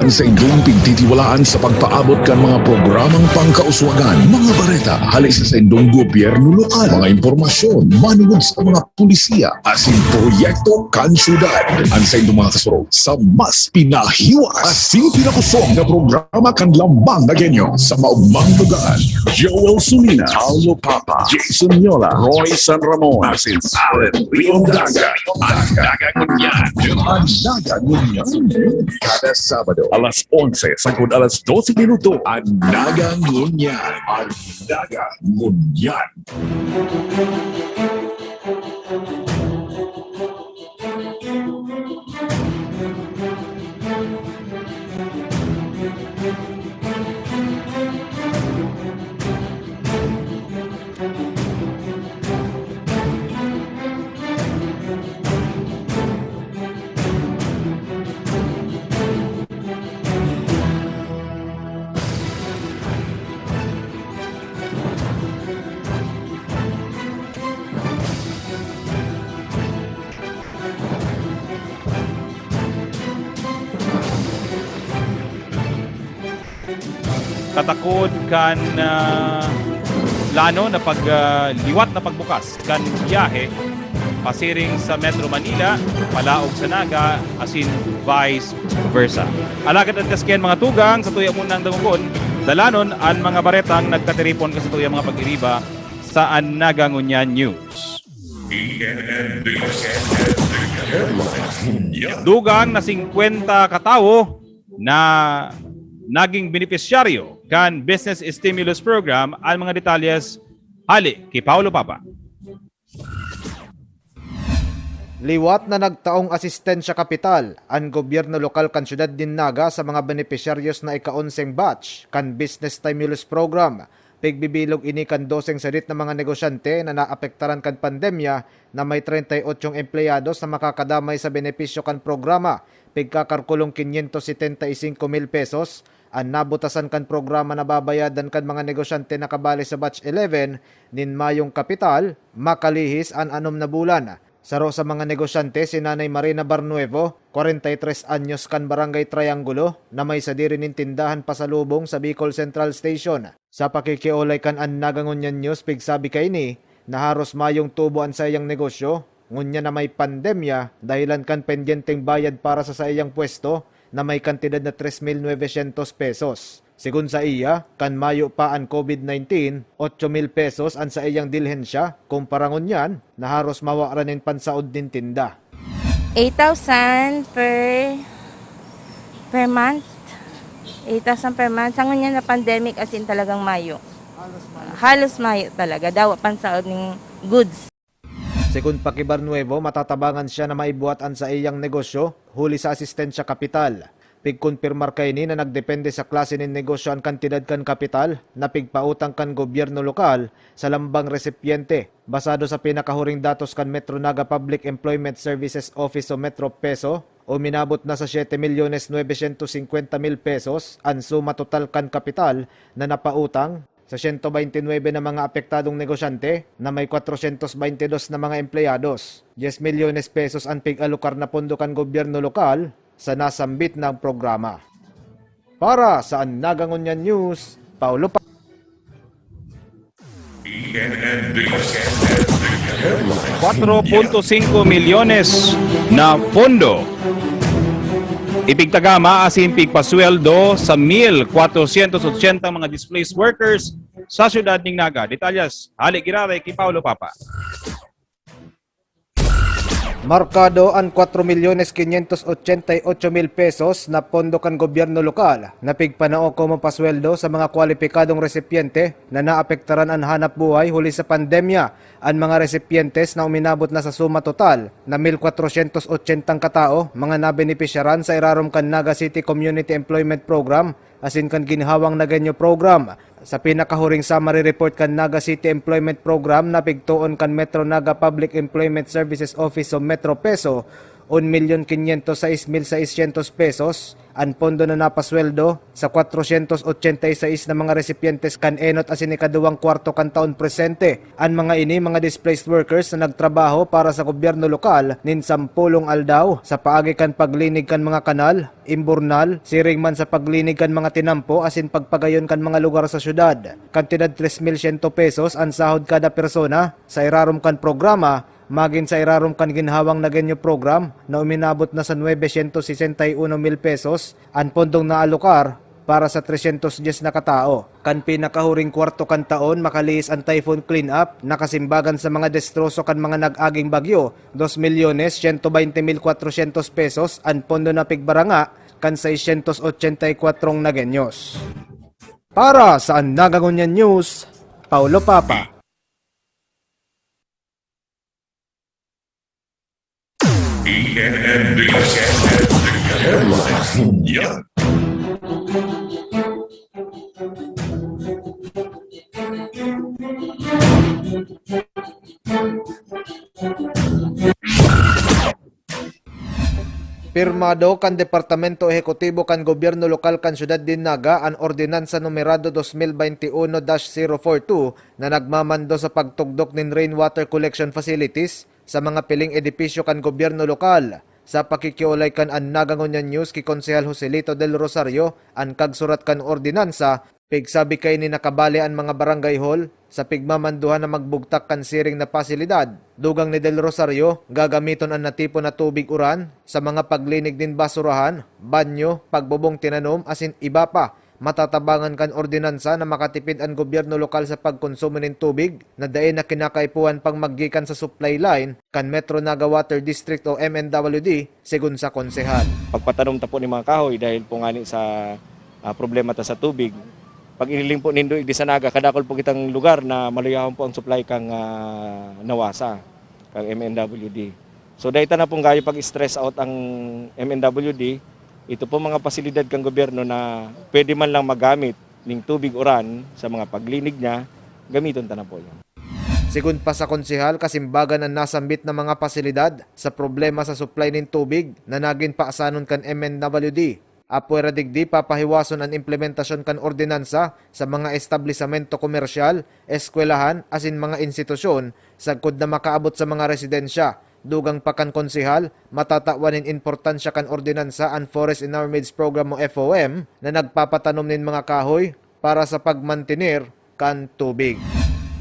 sa inyong pagtitiwalaan sa pagpaabot kan mga programang pangkauswagan, mga bareta, halis sa inyong gobyerno lokal, mga impormasyon, manungod sa mga pulisiya, asin proyekto kan syudad, ang sa inyong mga kasurog sa mas pinahiwas, asin pinakusog na programa kan lambang na genyo sa maugmang lugar. Joel Sulina, Paulo Papa, Jason Yola, Roy San Ramon, asin Allen Leon Daga, ang Daga Ngunyan, ang Daga Ngunyan, kada Sabado, alas 11, sagod alas 12 minuto, ang Daga Ngunyan, ang Daga Ngunyan. Katakod kan plano na pagliwat na pagbukas kan biyahe pasiring sa Metro Manila, palaog sa Naga, asin vice versa. Alagad at kasken mga tugang sa tuya munang dangugon, dalanon ang mga baretang nagkateripon ka sa tuya mga pag-iriba sa Naga Ngunyan News. Dugang na 50 katawo na naging beneficiaryo kan Business Stimulus Program ang mga detalyes hali kay Paulo Papa. Liwat na nagtaong asistensya kapital ang gobyerno lokal kan syudad din Naga sa mga beneficiaryos na ika-11 batch kan Business Stimulus Program. Pigbibilog ini kan 12 sadit na mga negosyante na naapektaran kan pandemya na may 38 empleyados na makakadamay sa benepisyo kan programa. Pigkakarkulong 575,000 pesos ang nabutasan kan programa na babayadan kan mga negosyante na kabali sa batch 11 nin mayong kapital makalihis an 6 na bulan. Saro sa mga negosyante si Nanay Marina Barnuevo, 43 anyos kan Barangay Triangulo na may sadiri nin tindahan pasalubong sa Bicol Central Station. Sa pakikiolay kan an Naga Ngunyan News pigsabi kay ni na haros mayong tubo ang sayang negosyo ngunya na may pandemya dahilan kan pendyenteng bayad para sa sayang pwesto na may kantidad na 3,900 pesos. Sigun sa iya, kan mayo pa ang COVID-19, 8,000 pesos ang sa iyang dilhensya, kumpara ngunyan na haros mawaranin pansaod din tinda. 8,000 per month. 8,000 per month. Sa ngunyan na pandemic as in talagang mayo. Halos mayo talaga. Dawa pansaod ng goods. Sigun pa kay Barnuevo, matatabangan siya na maibuhatan sa iyang negosyo huli sa asistensya kapital. Pigkonfirmar kay ni na nagdepende sa klase ng negosyo ang kantidad kan kapital na pigpautang kan gobyerno lokal sa lambang resipyente. Basado sa pinakahuring datos kan Metro Naga Public Employment Services Office o Metro Peso, uminabot na sa 7,950,000 pesos ang suma total kan kapital na napautang sa 129 na mga apektadong negosyante na may 422 na mga empleyados. 10 milyones pesos ang pig-alokar na pondo kan gobyerno lokal sa nasambit ng programa. Para sa Naga Ngunyan News, Paulo Pa. 4.5 milyones na pondo ipigtagama asin pigpasweldo sa 1,480 mga displaced workers sa syudad ning Naga. Detalyas, hali giraray kay Paulo Papa. Markado ang 4,588,000 pesos na pondo kan gobyerno lokal na pigpanao ko mapasweldo sa mga kwalipikadong resipyente na naapektaran ang hanap buhay huli sa pandemya. Ang mga resipyentes na uminabot na sa suma total na 1,480 katao mga nabenepisyaran sa irarom kan Naga City Community Employment Program asin kan ginhawang na ganyo program. Sa pinakahuring summary report kan Naga City Employment Program na pigtuon kan Metro Naga Public Employment Services Office o Metro Peso, 1,506,600 pesos ang pondo na napasweldo sa 486 na mga recipientes kan enot asin ikaduwang kwarto kan taon presente. Ang mga ini mga displaced workers na nagtrabaho para sa gobyerno lokal nin 10 aldaw sa paagi kan paglinig kan mga kanal, imburnal, siring man sa paglinig kan mga tinampo asin pagpagayon kan mga lugar sa syudad. Kantidad 3,100 pesos ang sahod kada persona sa irarom kan programa. Magin sa irarom kan ginhawang na ganyo program na uminabot na sa 961,000 pesos ang pondong naalokar para sa 310 na katao. Kan pinakahuring kwarto kan taon makaliis ang typhoon cleanup nakasimbagan sa mga destroso kan mga nag-aging bagyo 2,120,400 pesos ang pondo na pigbaranga kan 684 na genyos. Para sa Nagagunyan News, Paulo Papa. ENN News Headlines. Yan. Pirmado kan Departamento Ehekutibo kan Gobyerno Lokal kan Syudad Dinaga ang Ordinansa Numerado 2021-042 na nagmamando sa pagtugdok nin rainwater collection facilities sa mga piling edipisyo kan Gobyerno Lokal. Sa pakikiulay kan ang Nagangunyan News ki Konsehal Joselito del Rosario ang kagsurat kan ordinansa pigsabi kay ni nakabali ang mga barangay hall sa pigmamanduhan na magbugtak kan siring na pasilidad. Dugang ni Del Rosario, gagamiton ang natipon na tubig uran sa mga paglinig din basurahan, banyo, pagbubong tinanom asin iba pa. Matatabangan kan ordinansa na makatipid ang gobyerno lokal sa pagkonsumo ng tubig na dain na kinakaipuan pang maggikan sa supply line kan Metro Naga Water District o MNWD sigun sa konsehal. Pagpatanom ta po ni mga kahoy dahil po ngani sa problema ta sa tubig. Pag iniling po nindo igdi sa Naga, kadakol po kitang lugar na maluyahon po ang supply kang nawasa, kang MNWD. So dahil na pong gayo pag-stress out ang MNWD, ito po mga pasilidad kang gobyerno na pwede man lang magamit ng tubig uran sa mga paglinig niya, gamiton ta na po yan. Sigun pa sa konsehal, kasimbagan ang nasambit na mga pasilidad sa problema sa supply ng tubig na naging paasanon kan MNWD. Apuera digdi papahiwason ang implementasyon kan ordinansa sa mga establisamento komersyal, eskwelahan, asin mga institusyon sagkod na makaabot sa mga residensya. Dugang pa kan konsehal, matatawanin importansya kan ordinansa ang Forest in Our Midst Program o FOM na nagpapatanom nin mga kahoy para sa pagmantinir kan tubig.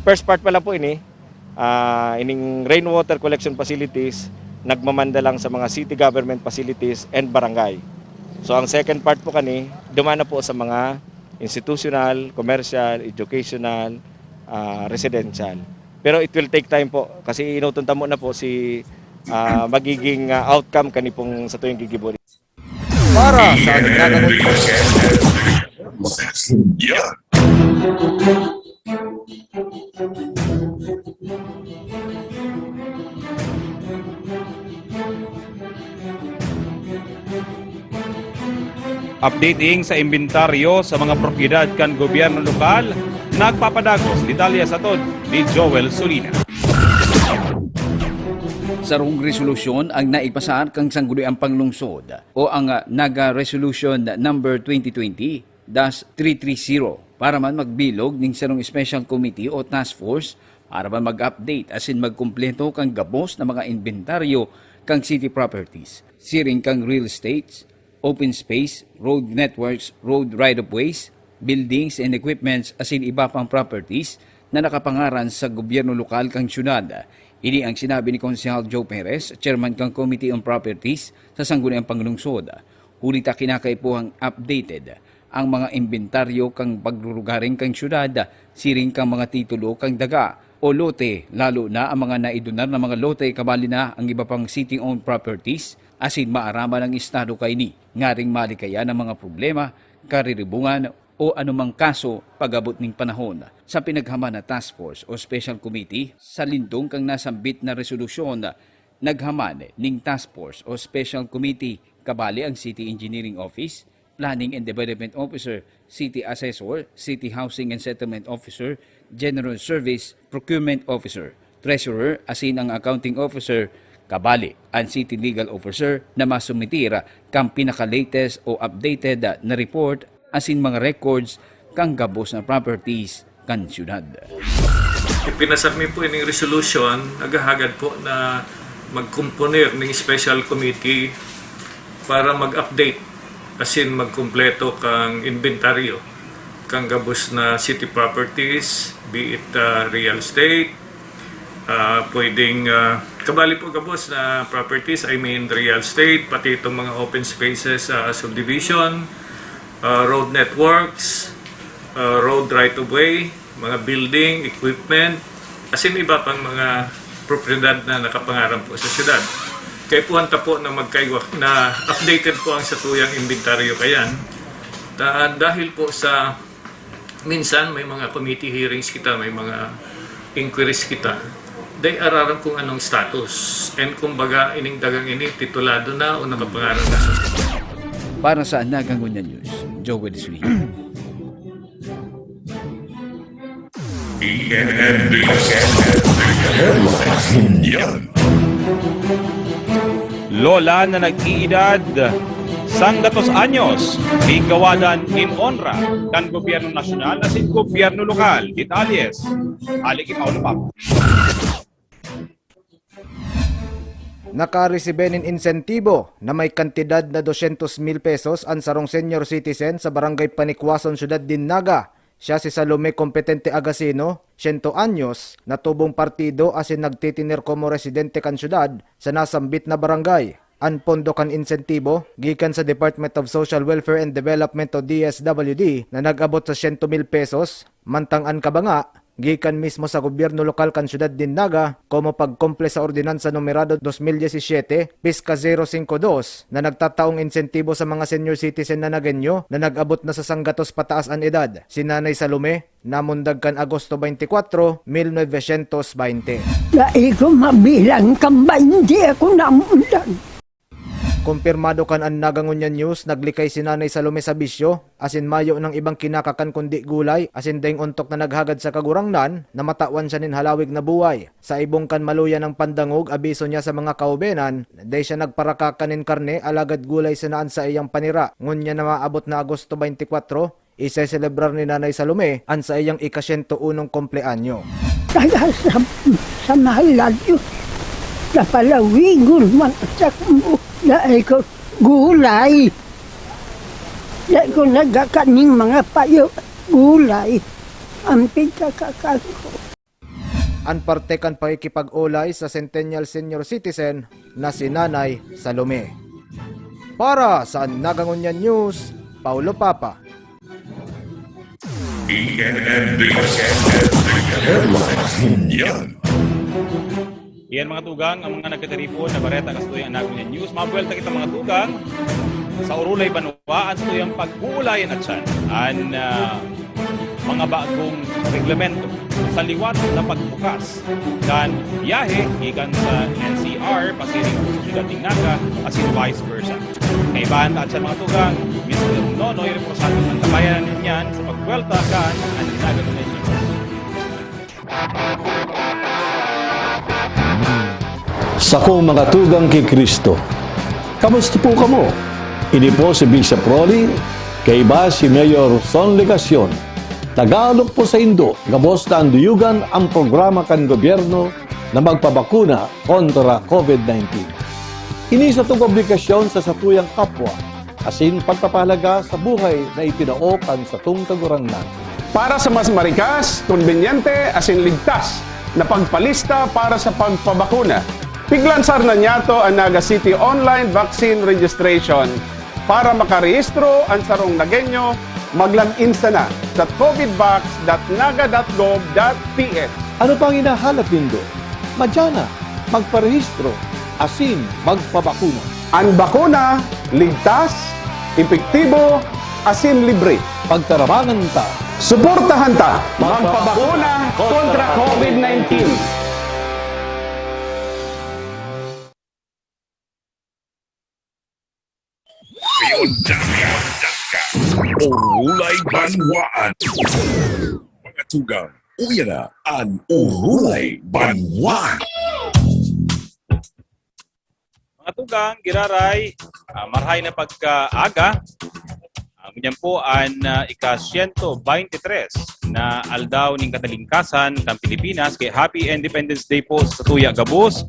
First part pa lang po ining rainwater collection facilities, nagmamanda lang sa mga city government facilities and barangay. So ang second part po dumana po sa mga institutional, commercial, educational, residential. Pero it will take time po kasi inutunta mo na po si magiging outcome kanipong sa tuyong gigibori. Para sa Nagagunyan Yan. Updating sa inventaryo sa mga propiedad kan gobyerno lokal, nagpapadagos detalye sa tod ni Joel Solina. Sarong resolusyon ang naipasaan kang sangguniang panglungsod o ang Naga Resolution number 2020-330 para man magbilog ning sarong Special Committee o Task Force para man mag-update asin magkumpleto kang gabos na mga inventaryo kang city properties, siring kang real estates, open space, road networks, road right-of-ways, buildings and equipments asin iba pang properties na nakapangaran sa gobyerno lokal kang syudad. Ini ang sinabi ni Konsehal Joe Perez, Chairman kang Committee on Properties sa Sangguniang Panglungsod. Hulita kinakaipuhang updated ang mga inventaryo kang pagrurugaring kang syudad, siring kang mga titulo kang daga o lote, lalo na ang mga naidunar na mga lote kabali na ang iba pang city-owned properties, asin maaraman ng estado kay ni, ngaring malikaya ng mga problema, kariribungan o anumang kaso pag-abot ng panahon. Sa pinaghama na task force o special committee, sa lindong kang nasambit na resolusyon, naghaman ning task force o special committee kabali ang City Engineering Office, Planning and Development Officer, City Assessor, City Housing and Settlement Officer, General Service Procurement Officer, Treasurer, asin ang Accounting Officer, Kabali, ang City Legal Officer na masumitira kang pinaka-latest o updated na report asin mga records kang gabos na properties kan syudad. Ipinasabmi po ining resolution, naghahagad po na magkumponer ng special committee para mag-update asin magkumpleto kang inventaryo kang gabos na city properties, be it real estate, pwedeng kabali po gabos na properties, I mean real estate, pati itong mga open spaces, subdivision, road networks, road right-of-way, mga building, equipment, asin iba pang mga propriedad na nakapangaran po sa syudad. Kaya puwanta po na magkaiwak na updated po ang satuyang inventaryo kayan. Dahil po sa minsan may mga committee hearings kita, may mga inquiries kita, day araran kung anong status. And kumbaga ining dagang ini titulado na o nakapangaran na sa Para sa Nagangunan News, Joel Sweet. Lola na nag-iedad sanggatos anyos, higawadan in honra kan gobyerno nasyonal asin gobyerno lokal. Detalles, alig ikaw na pa. Nakaresibe nin insentibo na may kantidad na 200,000 pesos ang sarong senior citizen sa barangay Panikwason, Syudad Dinaga. Siya si Salome Competente Agasino, 100 anyos, na tubong partido asin nagtitinir como residente kan syudad sa nasambit na barangay. Ang pondo kan insentibo gikan sa Department of Social Welfare and Development o DSWD na nag-abot sa 100,000 pesos, mantang ang kabanga gikan mismo sa gobyerno lokal kan syudad Dinaga como pagkomple sa ordinansa numerado 2017 Piska 052 na nagtataong insentibo sa mga senior citizen na nagenyo na nag-abot na sa sanggatos pataas ang edad. Si Nanay Salome namundag kan Agosto 24, 1920. Dahil ko mabilang kamba, hindi ako namundag. Kumpirmado kan ang Nagangunan News, naglikay si Nanay Salome sa bisyo, asin mayo ng ibang kinakakan kundi gulay, asin daing untok na naghagad sa kagurangnan, na matawan siya nin halawig na buhay. Sa ibong kan maluya ng pandangog, abiso niya sa mga kaubenan, day siya nagparakakanin karne, alagad gulay sinaan sa iyang panira. Ngunya na maabot na Agosto 24, isa-celebrar ni Nanay Salome ang sa iyang ika-101 kompleanyo. Kaya sa mahalad yun, sa palawigon man sa kumo. Dahil ko gulay. Dahil ko nagkakaning mga payo gulay. Ang pinakakal ko. Ang parte kan pakikipag-ulay sa Centennial Senior Citizen na si Nanay Salome. Para sa Nagangunan News, Paulo Papa. Iyan mga tugang, ang mga nagkatiripon na bareta kastoy ang Nagangunan News. Mabuelta kita mga tugang sa Urulay Banwa sa tuyang pag-uulayan at siyan ang mga bagong reglamento sa liwat na pagbukas kan biyahe ikan sa NCR pasiring sa Syudad Dinaga asin vice versa. Kaibahan at siya mga tugang, Mr. Nonoy represado ng kabayanan niyan sa pagbuelta kan ang Nagangunan News. Sa kong mga tugang kay Kristo, kamusta po kamo? Ini po si Bishop Rolly, kay iba si Mayor Son Legasyon. Tagalog po sa Indo, gabos na anduyugan ang programa kan gobyerno na magpabakuna kontra COVID-19. Ini sa itong obligasyon sa satuyang kapwa, asin pagpapahalaga sa buhay na itinaokan sa itong kagurangnan. Para sa mas marikas, konbenyente, asin ligtas na pagpalista para sa pagpabakuna, piglansar na niyato ang Naga City Online Vaccine Registration para makarehistro ang sarong Nagenyo, mag-login na sa covidvax.naga.gov.ph. Ano pang hinahanap nindo? Madyana, magparehistro, asin magpabakuna. Ang bakuna, ligtas, epektibo, asin libre. Pagtarabangan ta, Suportahan ta, magpabakuna kontra COVID-19. Urulay Banwaan. Mga tugang, uya na ang Urulay Banwaan. tugang, giraray, marhay na pagkaaga. Ganyan po ang ika-123 na aldaw ng katalingkasan ng Pilipinas. Kay Happy Independence Day po sa Tuya Gabos.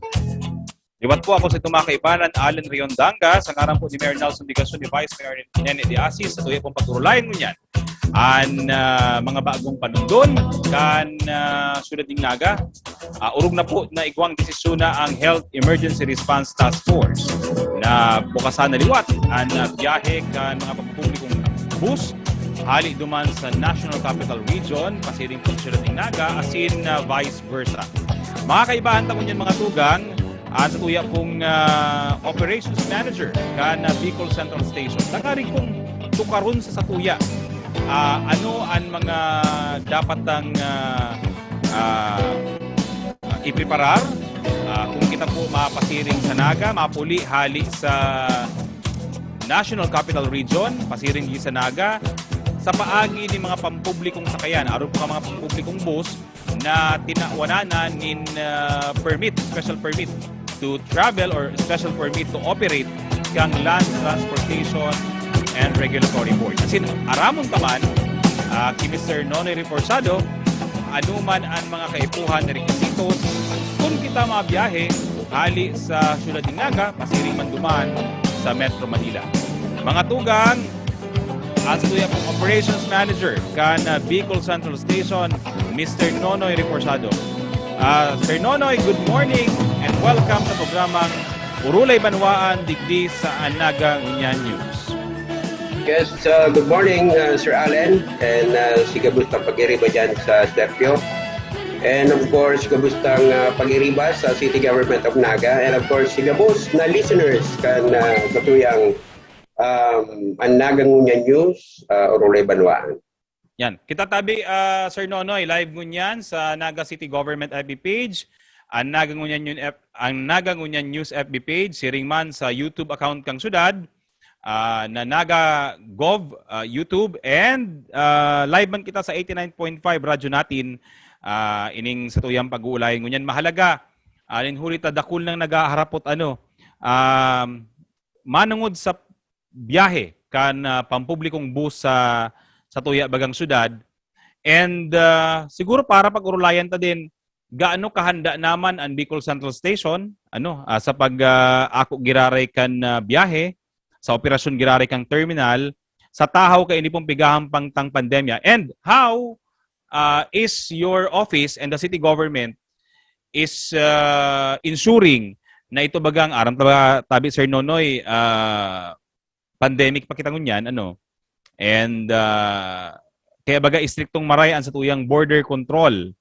Liwat po ako sa itong kaibanan, Allen Riondanga, sa ngaran po ni Mayor Nelson Digason, ni Vice Mayor Nene de Asis, sa tuya pong pagturulayan mo niyan. Ang mga bagong panundon, kan Syudad ng Naga, urog na po na igwang desisyon na ang Health Emergency Response Task Force na bukasan na liwat ang biyahe kan mga pagpublikong bus, hali duman sa National Capital Region, pasiring po Syudad ng Naga, asin vice versa. Mga kaibahan tamo niyan mga tugang, sa tuya pong Operations Manager kan Bicol Central Station. Nakaring pong tukaron sa satuya. Ano ang mga dapat ang ipreparar kung kita po mapasiring sa Naga, mapuli hali sa National Capital Region, pasiring sa Naga, sa paagi ni mga pampublikong sakayan, aron po mga pampublikong bus na tinawananan in permit, special permit to travel or special permit to operate kang Land Transportation and Regulatory Board. Kasi aramon taman, kay Mr. Nonoy Reforzado, anuman ang mga kaipuhan na requisitos kung kita mabiyahe hali sa Syudad ng Naga, pasiring man duman sa Metro Manila. Mga tugang, sa tuya pong Operations Manager kan Bicol Central Station, Mr. Nonoy Reforzado. Sir Nonoy, good morning and welcome sa programang Urulay Banwaan digdi sa Naga Ngunyan News. Yes, good morning Sir Allen and si Gabustang Pag-iriba dyan sa Serpio. And of course, Gabustang Pag-iriba sa City Government of Naga. And of course, si Gabus na listeners kan katuyang ang Naga Ngunyan News, Urulay Banwaan. Yan. Kita tabi, Sir Nonoy, live ngunyan sa Naga City Government FB page, ang Naga Ngunyan News FB page, siring man sa YouTube account kang syudad, na Naga Gov YouTube, and live man kita sa 89.5 radyo natin, ining sa tuyang pag-uulay ngunyan. Mahalaga, linhulit dakul nang nagaharapot manungod sa biyahe kan pampublikong bus sa tuya bagang syudad. And siguro para pag-urulayan ta din, gaano kahanda naman ang Bicol Central Station sa pag ako giraray kan biyahe, sa operasyon giraray kang terminal, sa tahaw kay ini pong pigahampang tang pandemya. And how is your office and the city government is ensuring na ito bagang aram tabi Sir Nonoy, pandemic pa kita ngunyan, and kaya baga istriktong marayan sa tuyang border control.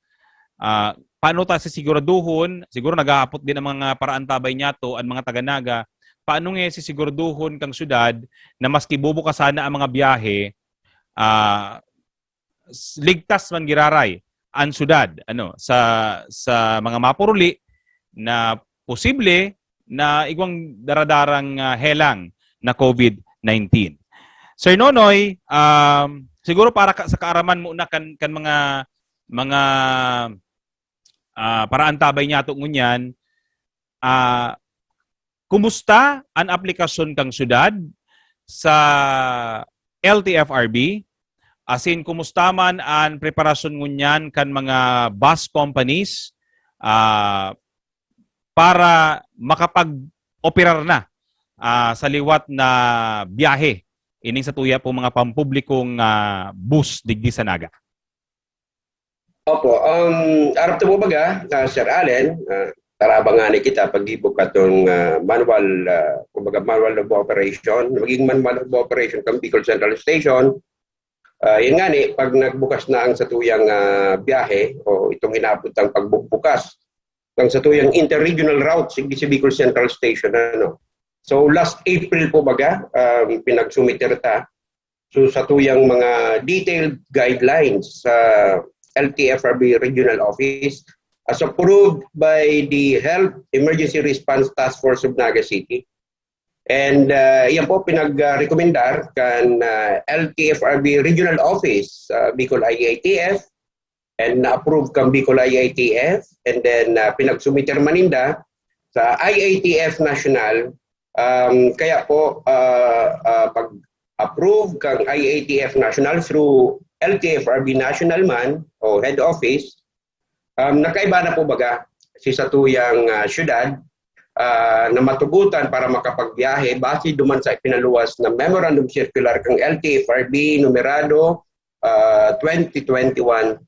Paano ta sisiguraduhon, siguro nagahapot din ang mga paraan tabay niyato ang mga taga-Naga, paano nga sisiguraduhon kang syudad na maski bubukas sana ang mga biyahe, ligtas man giraray ang syudad sa mga mapuruli na posible na igwang daradarang helang na COVID-19. Sir Nonoy, siguro para sa kaaraman mo na kan mga paraan tabay niya ito ngunyan, kumusta ang aplikasyon kang syudad sa LTFRB? Asin, kumusta man ang preparasyon ngunyan kan mga bus companies para makapag-operar na sa liwat na biyahe ining sa tuya po mga pampublikong bus digdi sa Naga? Opo, arap to mo baga, Sir Allen, tarabangani kita pag-ibog katong manual, kumbaga manual of operation, maging manual of operation kang Bicol Central Station. Yun nga ni, pag nagbukas na ang satuyang biyahe o itong inapuntang pagbubukas ng satuyang interregional route sa Bicol Central Station, So last April po baga, pinagsumiter ta so sa tuyang mga detailed guidelines sa LTFRB Regional Office as approved by the Health Emergency Response Task Force of Naga City. And yan po pinag-rekomendar kan LTFRB Regional Office, Bicol IATF, and na-approve kang Bicol IATF, and then pinagsumiter maninda sa IATF National Kaya po pag-approve kang IATF National through LTFRB National man o head office, nakaiba na po baga si satuyang syudad na matugutan para makapagbiyahe base duman sa ipinaluwas na Memorandum Circular kang LTFRB numerado 2021-023.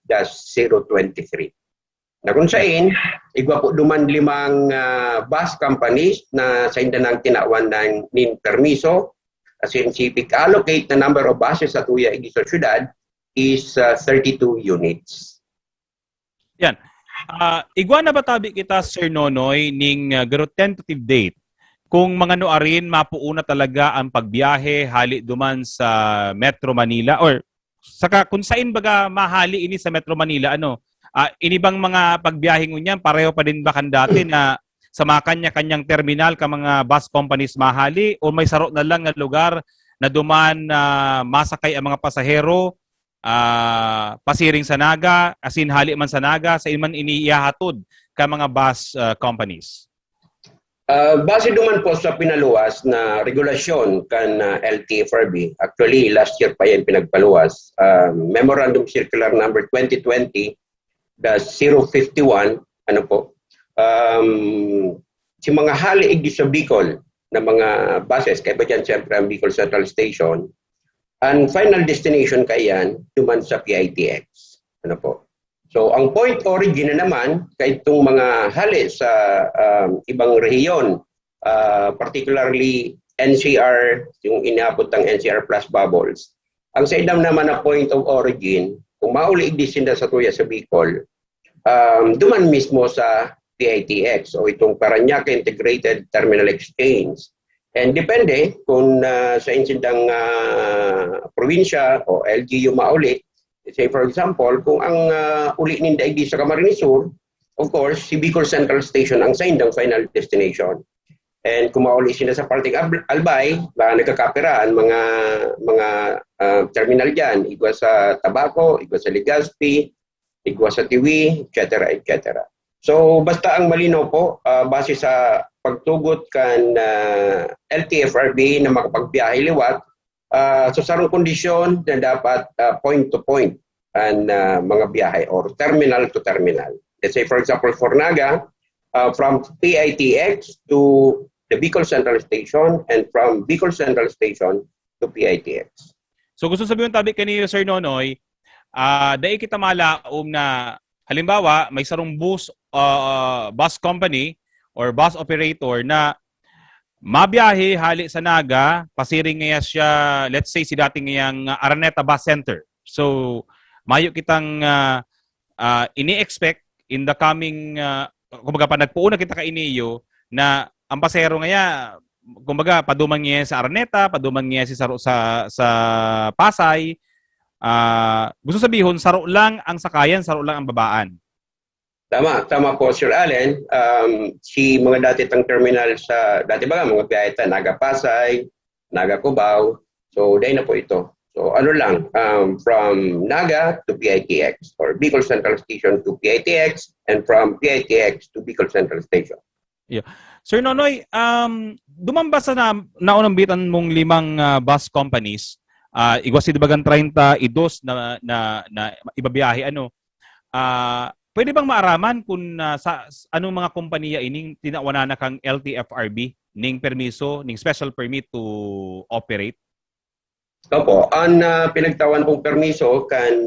Na kung saan, igwa po duman 5 bus companies na sa indanang tinawan ng permiso, as in si allocate na number of buses sa tuya igi sa syudad is 32 units. Yan. Igwa na ba tabi kita, Sir Nonoy, ning garo tentative date kung mga nuarin mapuuna talaga ang pagbiyahe hali duman sa Metro Manila or saka kung saan baga mahali ini sa Metro Manila, inibang mga pagbiyahe ngunyan, pareho pa din ba kan dati na sa mga kanya-kanyang terminal ka mga bus companies mahali o may sarot na lang na lugar na duman masakay ang mga pasahero pasiring sa Naga, asin hali man sa Naga, sa iman iniihahatod ka mga bus companies? Base duman po sa pinaluwas na regulasyon kan LTFRB, actually last year pa yan pinagpaluwas, Memorandum Circular number 2020-051, si mga haliig sa Bicol na mga buses, kaya ba dyan siyempre ang Bicol Central Station, ang final destination kayan duman sa PITX. So ang point origin na naman kay itong mga hali sa ibang rehiyon, particularly NCR, yung inabot ng NCR plus bubbles. Ang sa idam naman na point of origin, kung mauliig disinda sa tuya sa Bicol, duman mismo sa PITX o itong Parañaque Integrated Terminal Exchange. And depende kung sa insindang probinsya o LGU mauli. Say for example, kung ang uli ninda ay sa Camarines Sur, of course, si Bicol Central Station ang sa indang final destination. And kung mauli sila sa parting Albay, nagkakapiraan mga terminal dyan, igwa sa Tabaco, igwa sa Legazpi, igwa sa Tiwi, etc. etc. So basta ang malinaw po, base sa pagtugot kan LTFRB na makapagbiyahe liwat, so sarong kondisyon na dapat point to point ang mga biyahe or terminal to terminal. Let's say for example for Naga, from PITX to the Bicol Central Station and from Bicol Central Station to PITX. So gusto sabihin tabi kanino, Sir Nonoy, dahil kita malaom na halimbawa may sarong bus company or bus operator na mabiyahe hali sa Naga, pasiring ngaya siya, let's say si dating ngayang Araneta Bus Center. So mayo kitang ini-expect in the coming kumbaga pa nagpuuna kita ka iniyo na ang pasero ngaya kumbaga paduman niya sa Araneta, paduman niya si saro sa Pasay. Gusto sabihin saro lang ang sakayan, saro lang ang babaan. Tama po Sir Allen. Si mga dati tang terminal sa dati ba mga biyahe ta Naga Pasay, Naga Cubao. So dahil na po ito. So ano lang, from Naga to PITX or Bicol Central Station to PITX and from PITX to Bicol Central Station. Yeah. Sir Nonoy, dumamba sa naunang bitan mong 5 bus companies, igwasi dibagan 30 idos na ibabiyahe pwede bang maaraman kung sa anong mga kompanya ining tinawana na kang LTFRB ning permiso, ning special permit to operate? Opo, ang pinagtawan pong permiso kan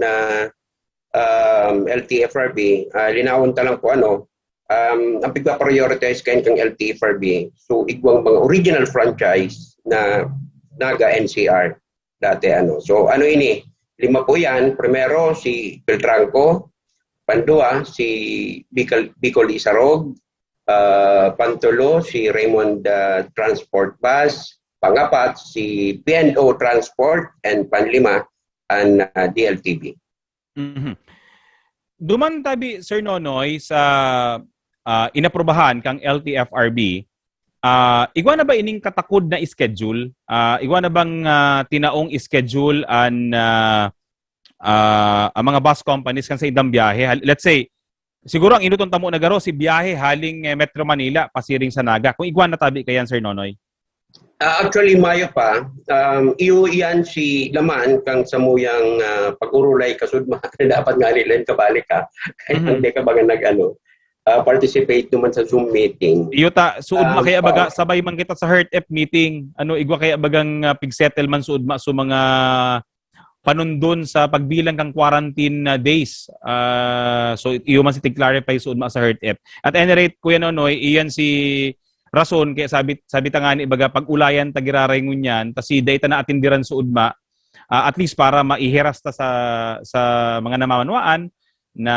LTFRB, linawon ta lang po ang pigpa-prioritize kayo kang LTFRB. So igwang mga original franchise na Naga NCR dati So ini, 5 po yan. Primero si Beltranco, Pandua si Bicol Isarog, Pantulo si Raymond Transport Bus, Pangapat si P&O Transport, and Panlima ang DLTV. Mm-hmm. Duman tabi Sir Nonoy sa inaprobahan kang LTFRB, igwa na ba ining katakod na schedule? Igwa na bang tinaong schedule ang mga bus companies kan sa idang biyahe? Let's say, siguro ang inuton tamo na garo si biyahe haling Metro Manila pasiring sa Naga. Kung igwa na tabi kayan Sir Nonoy? Actually, Mayo pa, iyo iyan si Laman kang samuyang pag-urulay kasudma na dapat nga nila kabalik ka. Kaya hindi ka baga participate naman sa Zoom meeting. Iyo ta, suod ma kaya baga, sabay man kita sa HERT-F meeting, igwa kaya bagang pig-settle man suod ma so mga panundon sa pagbilang kang quarantine days. So, iyo man si tig-clarify suod ma sa HERT-F. At any rate, Kuya Nonoy, iyan si rason kaya sabi ta nga ni baga pag-ulayan tagiraray ngunyan ta si data na atindiran sa udma at least para maihiras ta sa mga namamanwaan na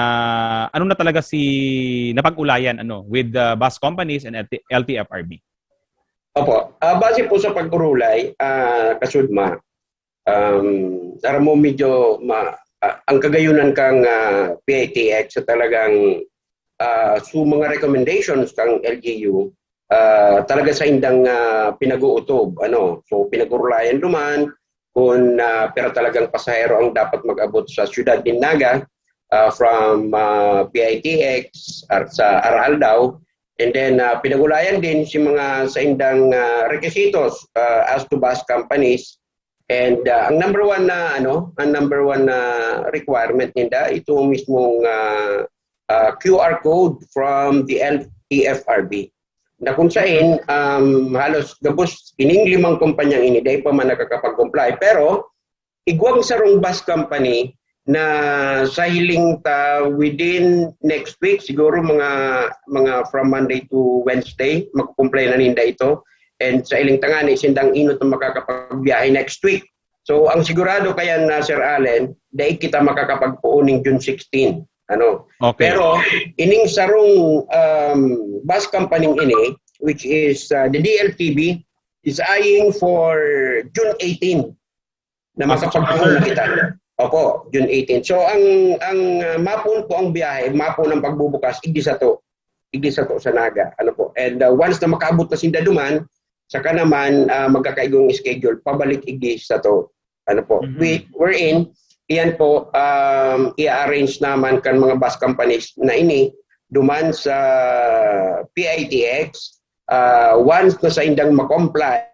ano na talaga si napag-ulayan with bus companies and LTFRB. Opo, base po sa pag-urulay kasudma para mo medyo ang kagayunan kang PITX sa talagang mga recommendations kang LGU talaga sa indang pinag-uutob. So pinag-urulayan duman kung pero talagang pasahero ang dapat mag-abot sa siyudad din Naga from PITX at sa Aral daw. And then pinag-ulayan din si mga sa indang requisitos as to bus companies. And ang number one na requirement nila ito mismong QR code from the LTFRB. Na kung saan halos gabos ining 5 kumpanyang ini dahil pa man nakakapag-comply, pero igwang sarong bus company na sa hiling ta within next week, siguro mga from Monday to Wednesday magkumply na ninda ito, and sa iling tangani sindang inot na makakapagbiyahe next week. So ang sigurado kaya na Sir Allen dahil kita makakapagpuuning June 16. Okay. Pero ining sarong bus company ini, which is the DLTB, is eyeing for June 18 na makapagpuno kita. Opo, June 18. So ang mapon po ang biyahe, mapon ng pagbubukas igdi sa to sa Naga. And once na makaabot na sinda duman, saka naman magkakaigong schedule pabalik igdi sa to. We're in. Iyan po, i-arrange naman kan mga bus companies na ini duman sa PITX once na sa indang makomply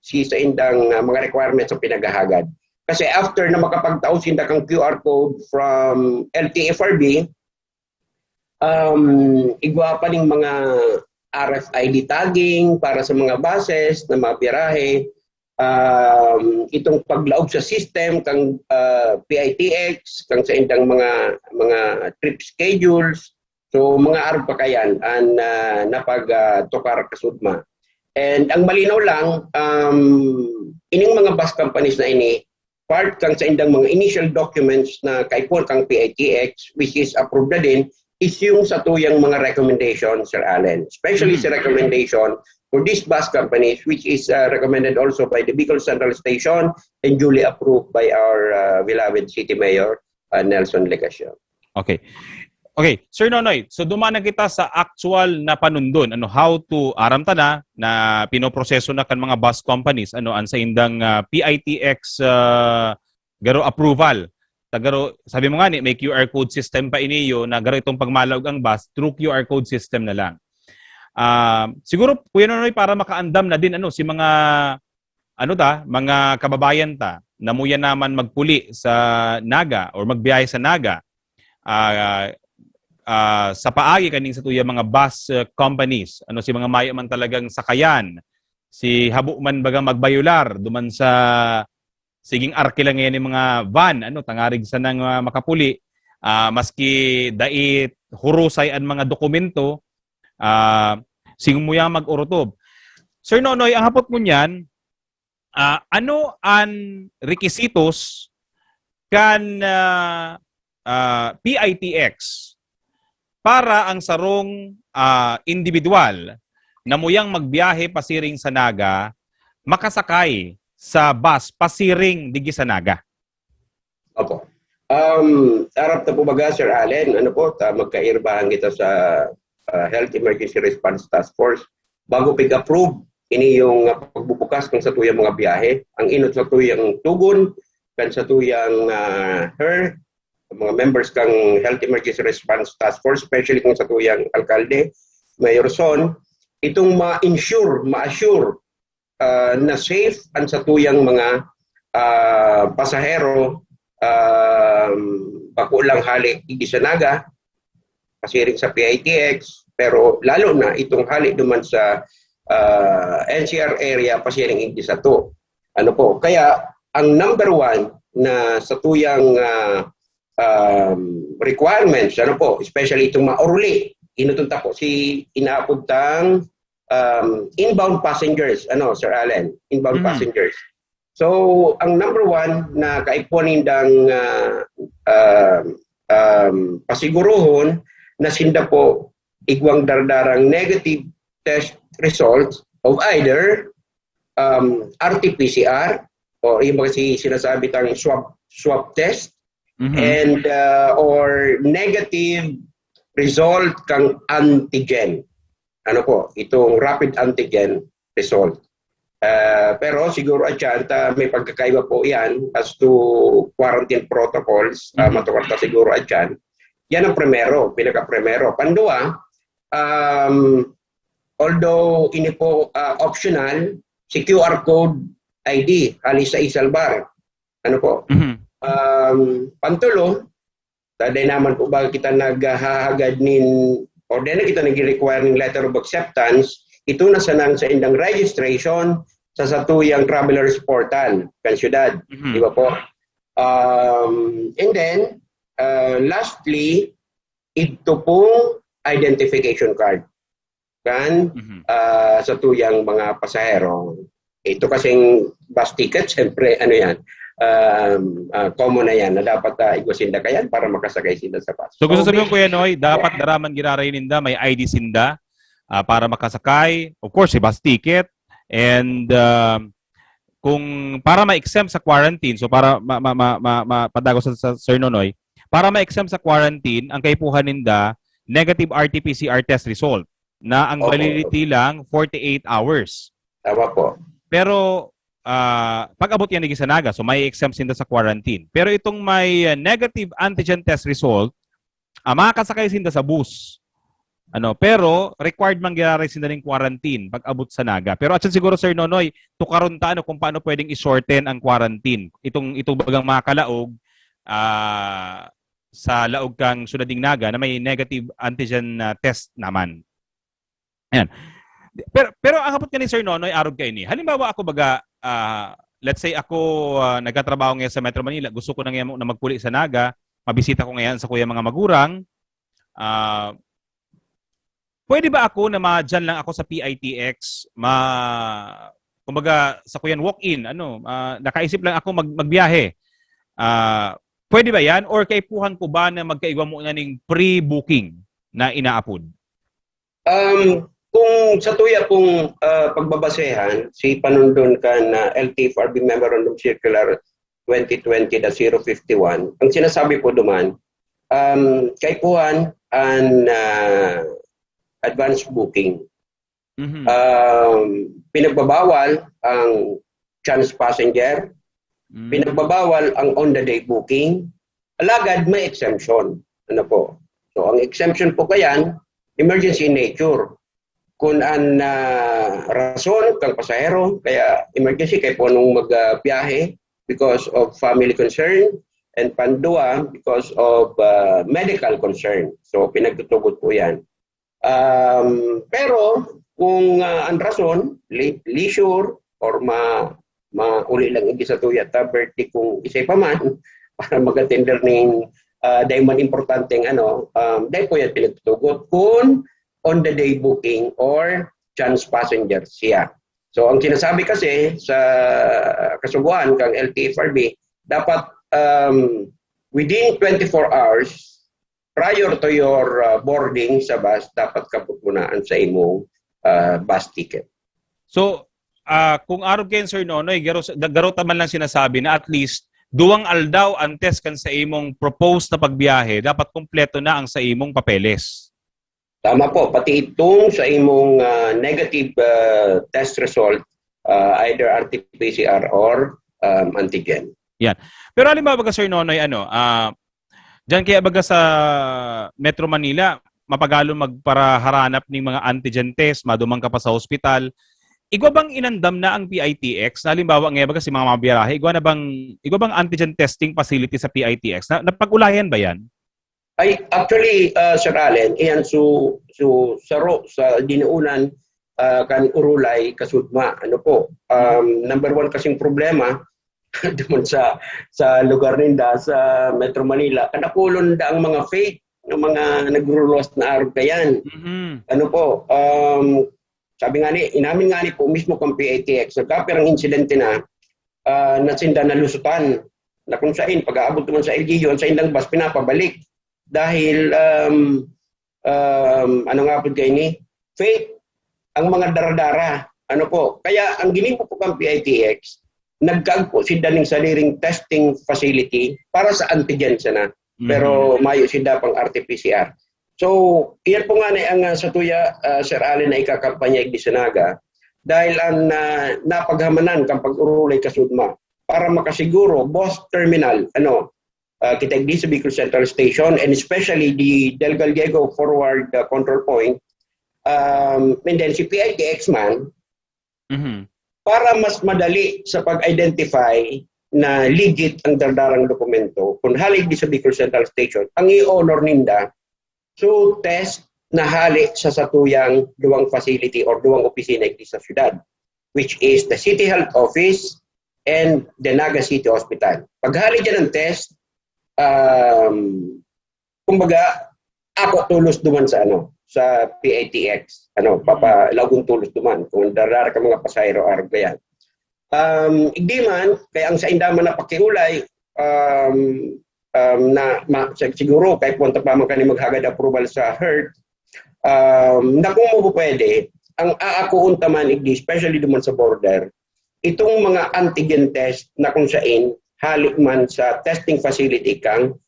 sa indang mga requirements sa pinagahagad. Kasi after na makapagtao sinda kang QR code from LTFRB, igwa pa ning mga RFID tagging para sa mga buses na mabirahe. Itong paglaog sa system kang PITX kang sa indang mga trip schedules, so mga araw pa kayan ang napag-tukar kasudma. And ang malinaw lang, ining mga bus companies na ini part kang sa indang mga initial documents na kaipon kang PITX which is approved na din is yung sa tuyang mga recommendation, Sir Allen, especially sa recommendation for these bus companies, which is recommended also by the Bicol Central Station and duly approved by our beloved City Mayor, Nelson Legasio. Okay. Okay, Sir Nonoy, so dumaan na kita sa actual na panundon. How to aramta na pinoproseso na kan mga bus companies, ang sa indang PITX garo approval. Tagaro, sabi mo nga may QR code system pa iniyo na garo itong pagmalawag ang bus through QR code system na lang. Siguro Kuya Nonoy para makaandam na din si mga mga kababayan ta na muya naman magpuli sa Naga or magbiyahe sa Naga sa paagi kaning sa tuya mga bus companies si mga mayo man talagang sakayan si habo man baga magbayular duman sa siging arki lang yan yung mga van tangarig sa nang makapuli maski dait hurusay ang mga dokumento singmuyang mag-urutob. Sir Nonoy, ang hapot mo niyan, ano ang requisitos kan PITX para ang sarong individual na muyang magbiyahe pasiring sa Naga makasakay sa bus pasiring digi sa Naga? Opo. Arap na po baga, Sir Allen, magkairbahan kita sa Health Emergency Response Task Force bago pig-approve ini yung pagbubukas ng sa tuyang mga biyahe. Ang inot sa tuyang tugon kan sa tuyang HER, mga members kang Health Emergency Response Task Force, especially kung sa tuyang alkalde, Mayor Son, itong ma-assure na safe ang satuyang mga pasahero bako lang hali hindi sa Naga, pasiring sa PITX, pero lalo na itong hali duman sa NCR area, pasiring hindi sa to. Ano po, kaya ang number one na satuyang requirements, ano po, especially itong maoruli, inutunta po si inaapuntang inbound passengers, Sir Allen, inbound passengers. So, ang number one na kaipunindang pasiguruhon na sinda po igwang dardarang negative test results of either RT-PCR o yung kasi sinasabi tang swab test and or negative result kang antigen. Ano po, itong rapid antigen result. Pero siguro may pagkakaiba po yan as to quarantine protocols, matukarta siguro dyan. Yan ang pinaka-primero. Pandua, although ini po optional, si QR code ID, halis sa isalbar. Ano po? Pantulo, taday naman po ba kita naghahagad o din kita nag-require ng letter of acceptance, ito na sanang sa indang registration sa satuyang travelers portal kan syudad, di ba po? And then lastly, ito pong identification card kan satuyang mga pasahero. Ito kasing bus ticket, siyempre common na yan na dapat igwasinda kayan para makasakay sila sa bus. So gusto sabihin ko yan, Noy, dapat daraman giraray ninda, may ID sinda para makasakay. Of course, bus ticket. And kung para ma-exempt sa quarantine, so para mapadago sa Sir Nonoy, para ma-exempt sa quarantine, ang kaipuhan ninda, negative RT-PCR test result na ang validity lang 48 hours. Tama po. Pero pag-abot yan sa Naga, so may exempt sinda sa quarantine. Pero itong may negative antigen test result, makakasakay sinda sa bus. Pero required man gyara sinda ng quarantine pag-abot sa Naga. Pero atyan siguro Sir Nonoy, tukaron ta kung paano pwedeng i-shorten ang quarantine. Itong bagang mga kalaog sa laog kang Sudading Naga na may negative antigen test naman. Ayan. Pero ang hapot ka ni Sir Nonoy, arog kayo ni. Halimbawa ako baga, let's say ako nagkatrabaho ngayon sa Metro Manila, gusto ko na ngayon na magpuli sa Naga, mabisita ko ngayon sa kuya mga magurang, pwede ba ako na dyan lang ako sa PITX, kumbaga sa kuyan walk-in, nakaisip lang ako magbiyahe. Pwede ba yan? Or kaipuhan ko ba na magkaiwa mo na ng pre-booking na inaapod? Kung sa tuya pong pagbabasehan, si panundon ka na LTFRB Memorandum Circular 2020-051, ang sinasabi po duman, kaipuhan ang advance booking. Pinagbabawal ang chance passenger, pinagbabawal ang on-the-day booking, alagad may exemption. So ang exemption po kayan, emergency in nature. Kung ang rason kang pasahero, kaya emergency kay po nung magbiyahe because of family concern, and pandua because of medical concern. So pinagtutugot po yan. Pero kung ang rason, leisure or mauli lang hindi sa tuya ta birthday kung isay pa man para mag-attender ng dahil man importanteng dahil po yan pinagtutugot kung on the day booking or chance passenger siya. So ang sinasabi kasi sa kasuguan kang LTFRB, dapat within 24 hours prior to your boarding sa bus, dapat kapupunaan sa imong bus ticket. So, kung arog kayo, Sir Nonoy, garo taman lang sinasabi na at least duwang aldaw ang test kan sa imong proposed na pagbiyahe, dapat kompleto na ang sa imong papeles. Tama po, pati itong sa imong negative test result, either RT-PCR or antigen. Yan. Pero halimbawa baga Sir Nonoy, diyan kaya baga sa Metro Manila, mapagalo magparaharanap ng mga antigen test, madumang ka pa sa hospital, igwa bang inandam na ang PITX? Halimbawa ngayon kasi mga mabiyarahe, igwa bang antigen testing facility sa PITX? Napag-ulayan ba yan? Ay, actually, Sir Allen, iyan sa dinuunan kan urulay kasudma. Ano po? Number one kasing problema doon sa lugar ninda sa Metro Manila, kanakulon da ang mga fake ng mga nagrulos na araw kayan. Ano po? Sabi nga ni, inamin nga ni po mismo kang PITX, nagkapirang insidente na nasinda na lusutan na kung saan pag-aabot naman sa LGU, sa indang bus pinapabalik. Dahil, ano nga po kayo ni? Fake ang mga daradara. Ano po? Kaya ang ginimpo po kang PITX, nagkaag po si daning sariling testing facility para sa antigen sana. Pero mayo sila pang RT-PCR. So, iyan po nga na ang sa tuya, Sir Allen, na ikakampanya di Sanaga dahil ang napaghamanan kang pag-urulay kasudma para makasiguro both terminal, kita di sa Bicol Central Station and especially the Del Gallego Forward Control Point, and then si PITX man, para mas madali sa pag-identify na legit ang dardarang dokumento, kung halig di sa Bicol Central Station, ang i-honor ninda, so test na hali sa satuyang duwang facility or duwang opisina di sa syudad, which is the City Health Office and the Naga City Hospital. Paghali dyan ng test, kumbaga, ako tulos duman sa PITX. Papalagong tulos duman. Kung darar ka mga pasayro araw yan. Hindi man, kaya ang sa indaman na pakiulay, siguro, kahit punta pa man kani maghagad approval sa HERT, na kung mo pwede, ang aakuon taman, especially duman sa border, itong mga antigen test na kung saan halik man sa testing facility kang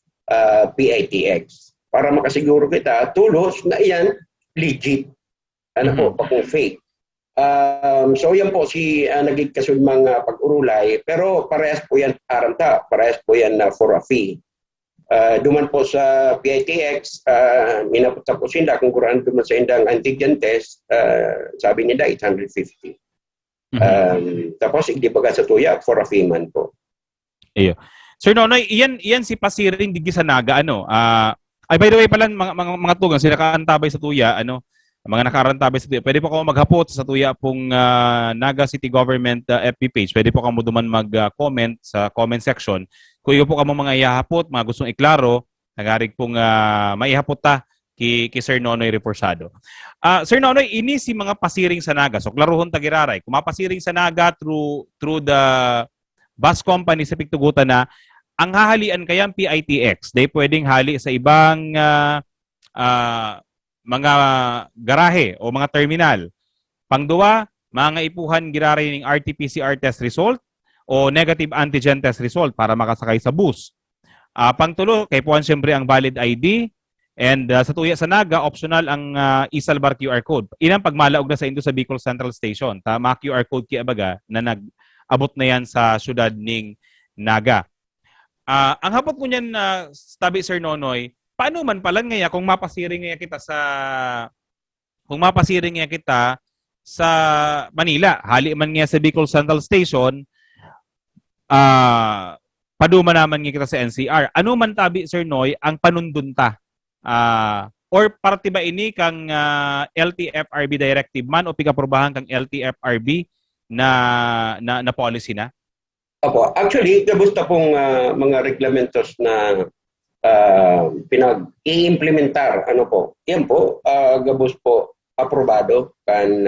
PITX. Para makasiguro kita, tulos na iyan legit. Pa kung fake. So yan po si naging kasudmang pag-urulay, pero parehas po yan aranta, parehas po yan for a fee. Duman po sa PITX, minapunta po sinda, kung kuraan duman sa indang antigen test, sabi nila 850. Tapos igdibaga sa tuya for a fee man po. Iyo. Sir Nonoy, iyan si Pasiring Digi Sanaga, ay, by the way pala, mga tugang, sila nakaantabay sa tuya, mga nakarantabay sa tuya, pwede po ako maghapot sa tuya pong Naga City Government FB page. Pwede po kamo duman mag-comment sa comment section. Kung iyo po kamo mga ihahapot, mga gustong iklaro, nagarig pong maihapot ta ki Sir Nonoy Reporsado. Sir Nonoy, ini si mga pasiring sa Naga. So, klaruhon tagiraray. Kung mapasiring sa Naga through the bus company sa Pictugutan na, ang hahalian kayang PITX, they pwedeng hali sa ibang mga garahe o mga terminal. Pangduwa, mga ipuhan giraray ng RT-PCR test result o negative antigen test result para makasakay sa bus. Pangtulo, kay puan siyempre ang valid ID and sa tuya sa Naga, optional ang isalbar QR code. Inang pagmalaog na sa indo sa Bicol Central Station. Tama QR code kaya baga na nag-abot na yan sa syudad ng Naga. Ang hapot ko niyan tabi Sir Nonoy, paano man pala ngaya kung mapasiring ngaya kita sa Manila, hali man ngaya sa Bicol Central Station, paduma naman ngaya kita sa NCR. Ano man tabi Sir Noy ang panundunta? Or parte ba ini kang LTFRB directive man o pigaprubahan kang LTFRB na policy na? Opo, actually, gabusta pong mga reglamentos na pinag-i-implementar. Yan po, gabus po aprobado kan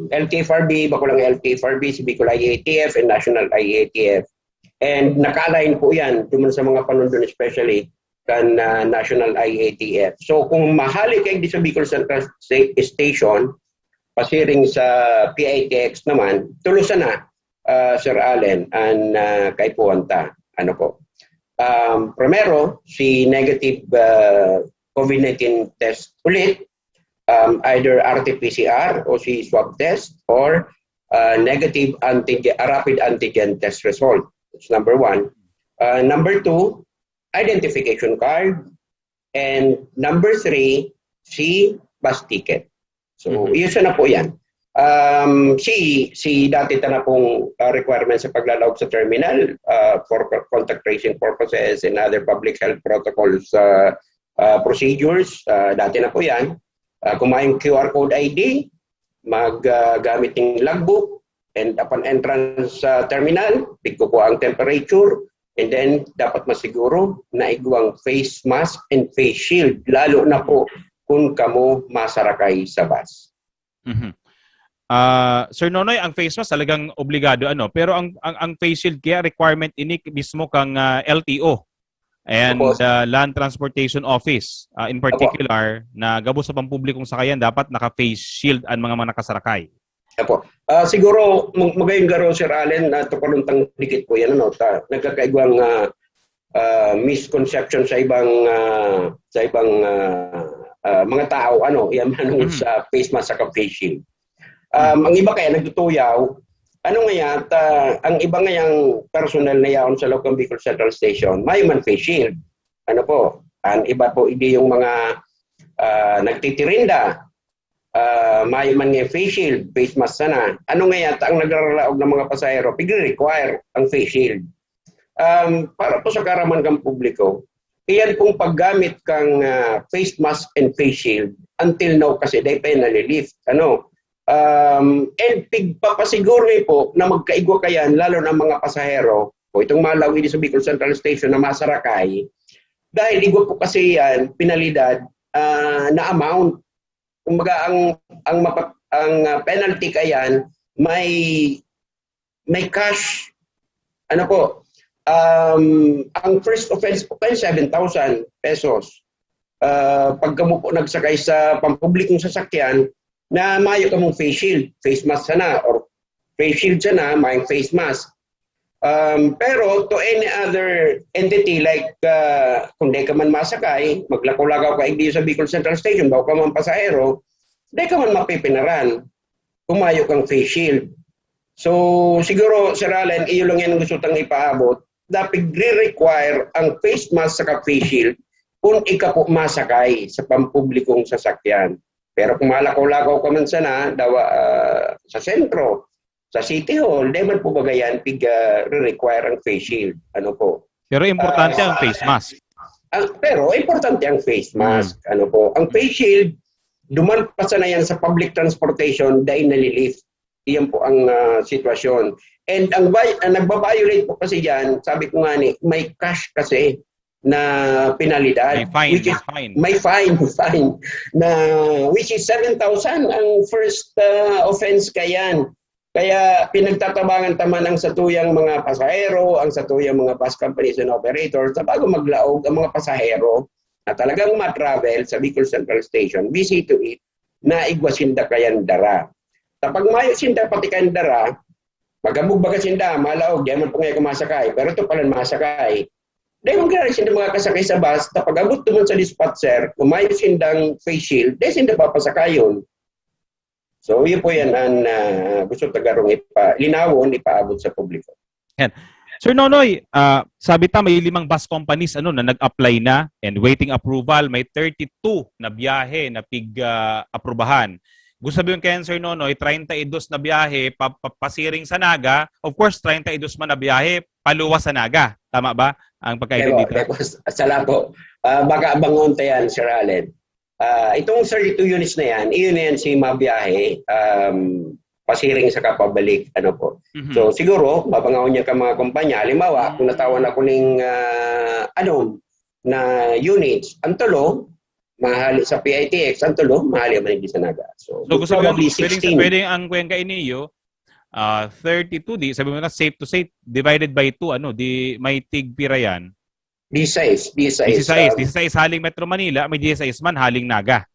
LTFRB, bakulang LTFRB, si Bicol IATF and National IATF. And naka-align po yan, duman sa mga panundon especially kan National IATF. So kung mahali kayo sa Bicol Central Station, pasiring sa PITX naman, tulusan na. Sir Allen, and kay Puanta. Primero, si negative COVID-19 test ulit, either RT-PCR o si swab test or negative rapid antigen test result. That's number one. Number two, identification card. And number three, si bus ticket. So, yun na po yan. Si dati na pong requirement sa paglalawag sa terminal for contact tracing purposes and other public health protocols procedures. Dati na po yan. Kung may QR code ID, maggamit ng logbook, and upon entrance sa terminal, tigko po ang temperature, and then dapat masiguro na igwang face mask and face shield, lalo na po kung kamo masarakay sa bus. Sir Nonoy, ang face mask talagang obligado pero ang face shield kaya requirement ini mismo kang LTO and Land Transportation Office in particular na gabos sa pampublikong sakayan dapat naka-face shield ang mga nakasarakay. Apo. Siguro magayon garo Sir Allen na tupaluntang dikit po yan nagkakaigwang misconception sa ibang mga tao yan sa face mask sa face shield. Ang iba kaya nagtutuyaw ang iba ngayang personal na yaon sa Locong Bicol Central Station may man face shield. Ang iba po hindi yung mga nagtitirinda may man nga face shield, face mask sana. Ang nagraralaog ng mga pasahero, pigre-require ang face shield. Para po sa karaman kang publiko, iyan pong paggamit kang face mask and face shield until now kasi day pa nalilift. And pigpapasiguro po na magkaigwa kayan, lalo ng mga pasahero, itong malawi sa Bicol Central Station na masarakay, dahil igwa po kasi yan, pinalidad na amount. Kumbaga ang penalty kayan may cash ang first offense po kay 7,000 pesos. Pag kamo po nagsakay sa pampublikong sasakyan na mayo kamong face shield, face mask sana or face shield sana, may face mask. Pero to any other entity like kung di ka man masakay, maglakaw-lakaw ka hindi sa Bicol Central Station, bago ka man pasahero, di ka man mapipinaran. Kumayo kang face shield. So siguro Sir Allen, iyo lang yan ang gusto tang ipaabot. Dapat re-require ang face mask sa face shield kung ika po masakay sa pampublikong sasakyan. Pero kung malakaw-lakaw ka man sana, sa sentro, sa City Hall, di man po bagayan re-require ang face shield. Pero importante ang face mask. Pero importante ang face mask. Ang face shield, duman pa sana yan sa public transportation dahil nalilift. Iyan po ang sitwasyon. And ang nagbabiolate po kasi dyan, sabi ko nga may cash kasi na penalidad. May fine na which is 7,000 ang first offense kayan. Kaya pinagtatabangan taman ang satuyang mga pasahero, ang satuyang mga bus companies and operators na bago maglaog ang mga pasahero na talagang matravel sa Bicol Central Station, busy to it, na igwasinda kayan dara. Kapag mayo sinda pati kayan dara, magabog baga sinda, malaog, di man po ngayon kumasakay, pero ito pala masakay. Dahil magkakaroon sinda mga kasakay sa bus, kapag abot naman sa dispatcher, kung mayo sindang face shield, dahil sinda papasakayon. So, yun po yan ang gusto tagarong linawon, ipaabot sa publiko. Yan. Sir Nonoy, sabi may 5 bus companies na nag-apply na and waiting approval. May 32 na biyahe na pig-aprobahan. Gusto sabihin kayo, Sir Nonoy, 32 na biyahe pasiring sa Naga. Of course, 32 man na biyahe paluwas sa Naga. Tama ba ang pagkailan dito? Sala po. Baka abangon tayan, Sir Allen. Itong 32 units na yan, iyon na yan si mabiyahe, pasiring sa kapabalik. So siguro, babangawin niya ka mga kumpanya. Halimbawa, kung natawan ako ng na units, ang tulo, mahali sa PITX, ang tulo, mahali man hindi sa Naga. So gusto probably 16. Pwede ang Cuenca Iniyo, 32, sabi mo na safe to say, divided by 2, may tig-pira yan. 16 haling Metro Manila, may 16 man haling Naga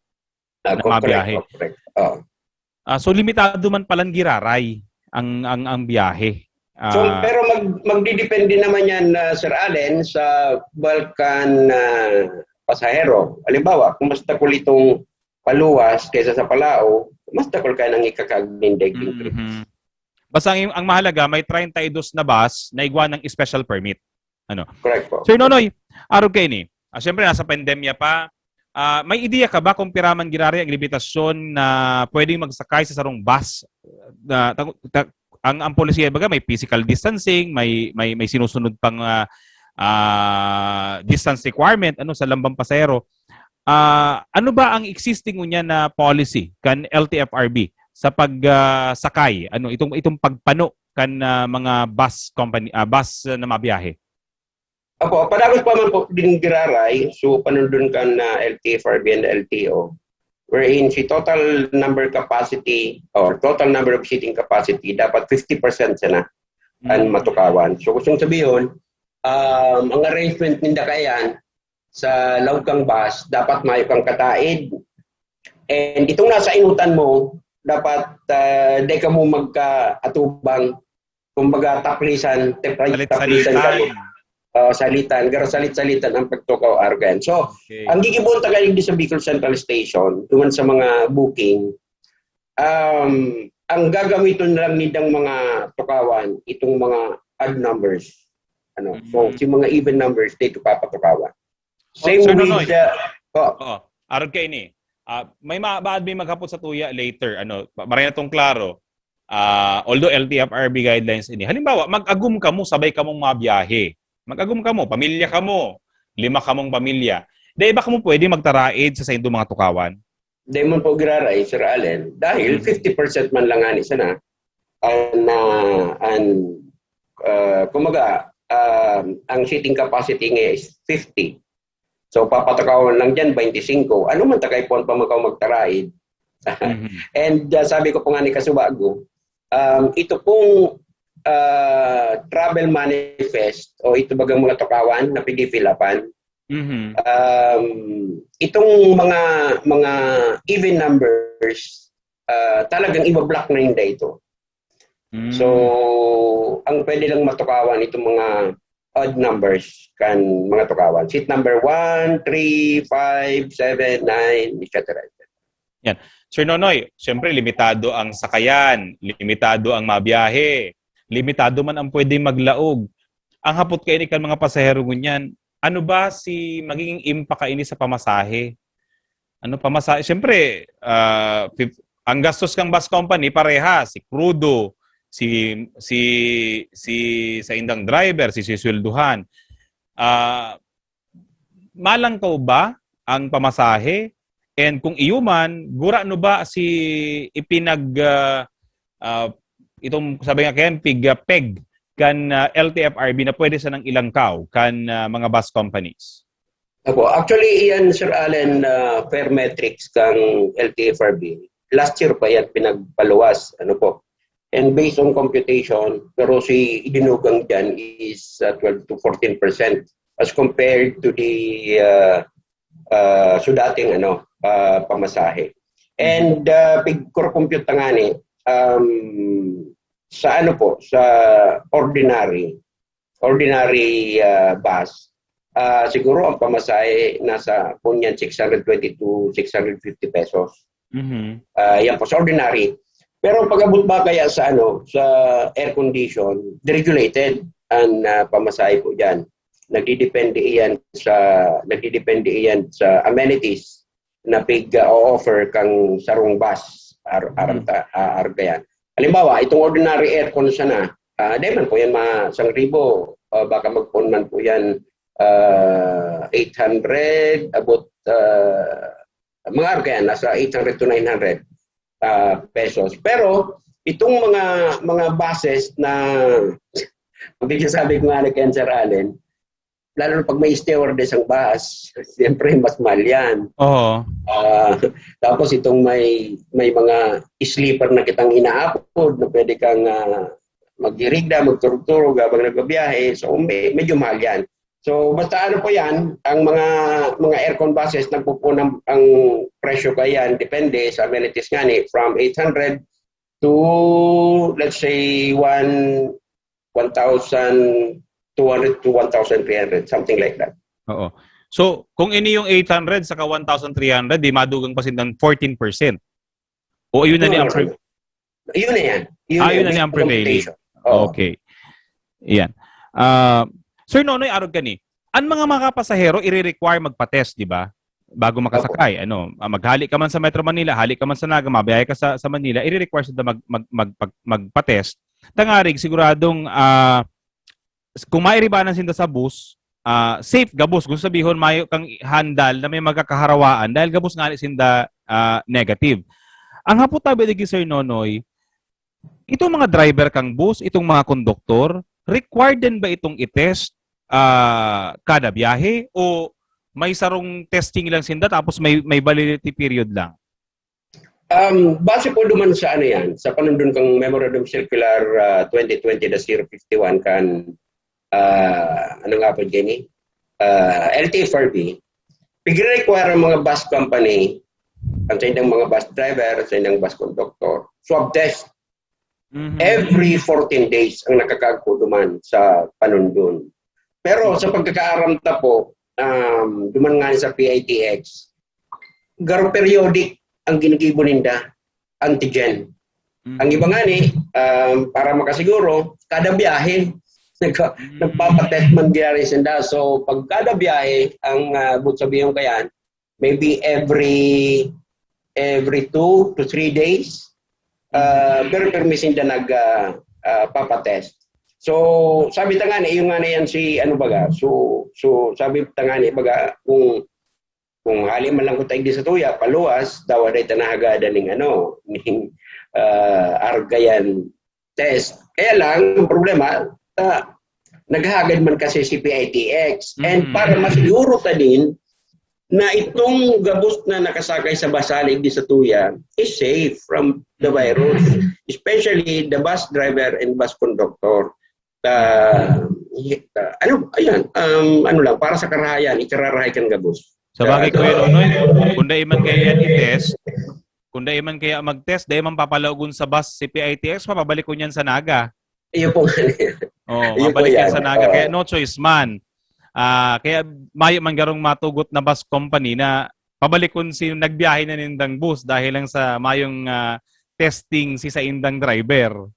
na mabiyahe. So limitado man palang giraray ang biyahe. Pero magdidepende naman yan, Sir Allen, sa Balkan pasahero. Halimbawa, kung mas takol itong paluwas kaysa sa Palao, mas takol ka ng ikakagnindig. Basta ang mahalaga, may 32 na bus na igwa ng special permit. Correct po. Sir Nonoy, araw kayo ni. Siyempre, nasa pandemya pa. may ideya ka ba kung piraman ginari ang limitasyon na pwedeng magsakay sa sarong bus? Ang polisiya baga may physical distancing, may sinusunod pang distance requirement sa lambang pasahero. Ano ba ang existing unya na policy kan LTFRB sa pagsakay? Itong pagpano kan mga bus company, bus na mabiyahe? Apo, padagos pa man po din giraray, so panundun kan na LTFRB and LTO, wherein si total number capacity or total number of seating capacity dapat 50% sana ang matukawan. So gustong sabihin, ang arrangement ninda kayan sa lawkang bus, dapat mayo kang kataid. And itong nasa inutan mo, tapat di ka mo magkaatubang, kumbaga taplisan salitan, salit-salitan ang pagtukaw argan. So, ang gigibunta kayo sa Bicol Central Station, tuman sa mga booking, ang gagamiton lang nidang mga tukawan, itong mga odd numbers. So, si mga even numbers, dito papatukawan. Same with Arod kayo ni. May maghapot sa tuya later. Maray na tong klaro. Although LTFRB guidelines ini. Halimbawa, mag-agum ka mo, sabay ka mong mabiyahe. Mag-agum ka mo, pamilya ka mo, 5 ka mong pamilya. Dahil ba ka mo pwede magtaraid sa indo mga tukawan? Dahil mo po giraray, Sir Allen, dahil 50% man lang ani sana kumaga, ang seating capacity ngayon is 50. So, papatakawan lang dyan, 25. Ano man takay po pa magtaraid? And sabi ko po nga ni Kasubago, ito pong travel manifest o ito bagang mga tukawan na pidipilapan. Itong mga even numbers talagang i-block na hindi ito. So, ang pwede lang matukawan itong mga odd numbers kan mga tukawan. Seat number 1, 3, 5, 7, 9, etc. Yan. Sir Nonoy, siyempre limitado ang sakayan, limitado ang mabiyahe, limitado man ang pwedeng maglaog. Ang hapot kayo ni kan mga pasahero ngunyan, ano ba si magiging impact ini sa pamasahe? Pamasahe? Siyempre, ang gastos ng bus company pareha, si Crudo, si sa indang driver, si siswelduhan. Malangkaw ba ang pamasahe? And kung iyuman, gura ano ba si itong sabi nga kayan, peg kan LTFRB na pwede sa nang ilangkaw kan mga bus companies? Actually, iyan, Sir Allen, fair metrics kang LTFRB. Last year pa yan pinagpaluwas. And based on computation, pero si idinugang dyan is 12 to 14% as compared to the dating pamasahe. And pag-compute nga ni, sa sa ordinary bus, siguro ang pamasahe nasa punyan 620 to 650 pesos. Yan po sa ordinary. Pero pag-abot ba kaya sa sa air condition, deregulated ang pamasahe po diyan. Nagdidepende iyan sa amenities na offer kang sarong bus argayan. Halimbawa, itong ordinary aircon sana, dahil man po yan 1,000, baka magpon man po yan 800, abot mga argayan, nasa 800 to 900 pesos. Pero itong mga buses na sabi ko nga kay Sir Allen, lalo na pag may stewardess ang bus, siyempre mas mahal yan. Tapos itong may mga sleeper na kitang inaapod na pwede kang magdirigda, magturog-turog habang nagbabiyahe. So medyo mahal yan. So basta po yan, ang mga aircon buses nagpupunang ang presyo kayan, depende sa amenities nga ni, from 800 to let's say 1,200 to 1,300, something like that. So, kung ini yung 800 saka 1,300, di madugang pa ng 14%. O yun na ni ang yun na yan. Yun na ni ang prevailing. Okay. Yan. Sir Nonoy, arog ka ni. Ang mga pasahero i-require magpa-test, di ba? bago makasakay. Maghali ka man sa Metro Manila, hali ka man sa Naga, mabiyahe ka sa Manila, i-require sila magpa-test. Tangarig, siguradong kung mairibanan sinda sa bus, safe gabos. Gusto sabihin, mayo kang handal na may magkakaharawaan dahil gabos nga sinda negative. Ang haputabi digi Sir Nonoy, itong mga driver kang bus, itong mga konduktor, required din ba itong i-test kada biyahe o may sarong testing lang sinda tapos may validity period lang? Base po duman sa yan, sa panundun kang Memorandum Circular 2020-051 kan ano nga po gini? LTFRB, pig-require ang mga bus company, ang sa inyong mga bus driver, sa inyong bus conductor, swab test. Every 14 days ang nakakagpo duman sa panundun. Pero sa pagkakaaramta po, duman nga sa PITX, garo periodic ang ginigibo ninda, antigen. Ang iba nga ni, para makasiguro, kada biyahe, nagpapatest man gyari sinda. So, pag kada biyahe, ang sabihin kayan, maybe every 2 to 3 days, pero permisin na nagpapatest. So, sabi tangani, yung nga na yan si, ano baga, so sabi tangani, baga, kung hali man lang ko tayo di sa tuya, paluwas, dawa day tanahagada ning argayan test. Kaya lang, ang problema, naghagad man kasi si PITX. And para masiguro ta din, na itong gabos na nakasakay sa basalig di sa tuya is safe from the virus. Especially the bus driver and bus conductor. Ano lang, para sa karahayan, ikararahay kang gabos. Sa bagay ko yun, kung dahil man kaya yan i-test, kung dahil man kaya mag-test, dahil man papalaugun sa bus si PITX, papabalik ko niyan sa Naga. Iyo po. Mabalik yan sa Naga. Kaya no choice man. Kaya mayo man garong matugot na bus company na pabalik kung nagbiyahe na nindang bus dahil lang sa mayong testing sa indang driver.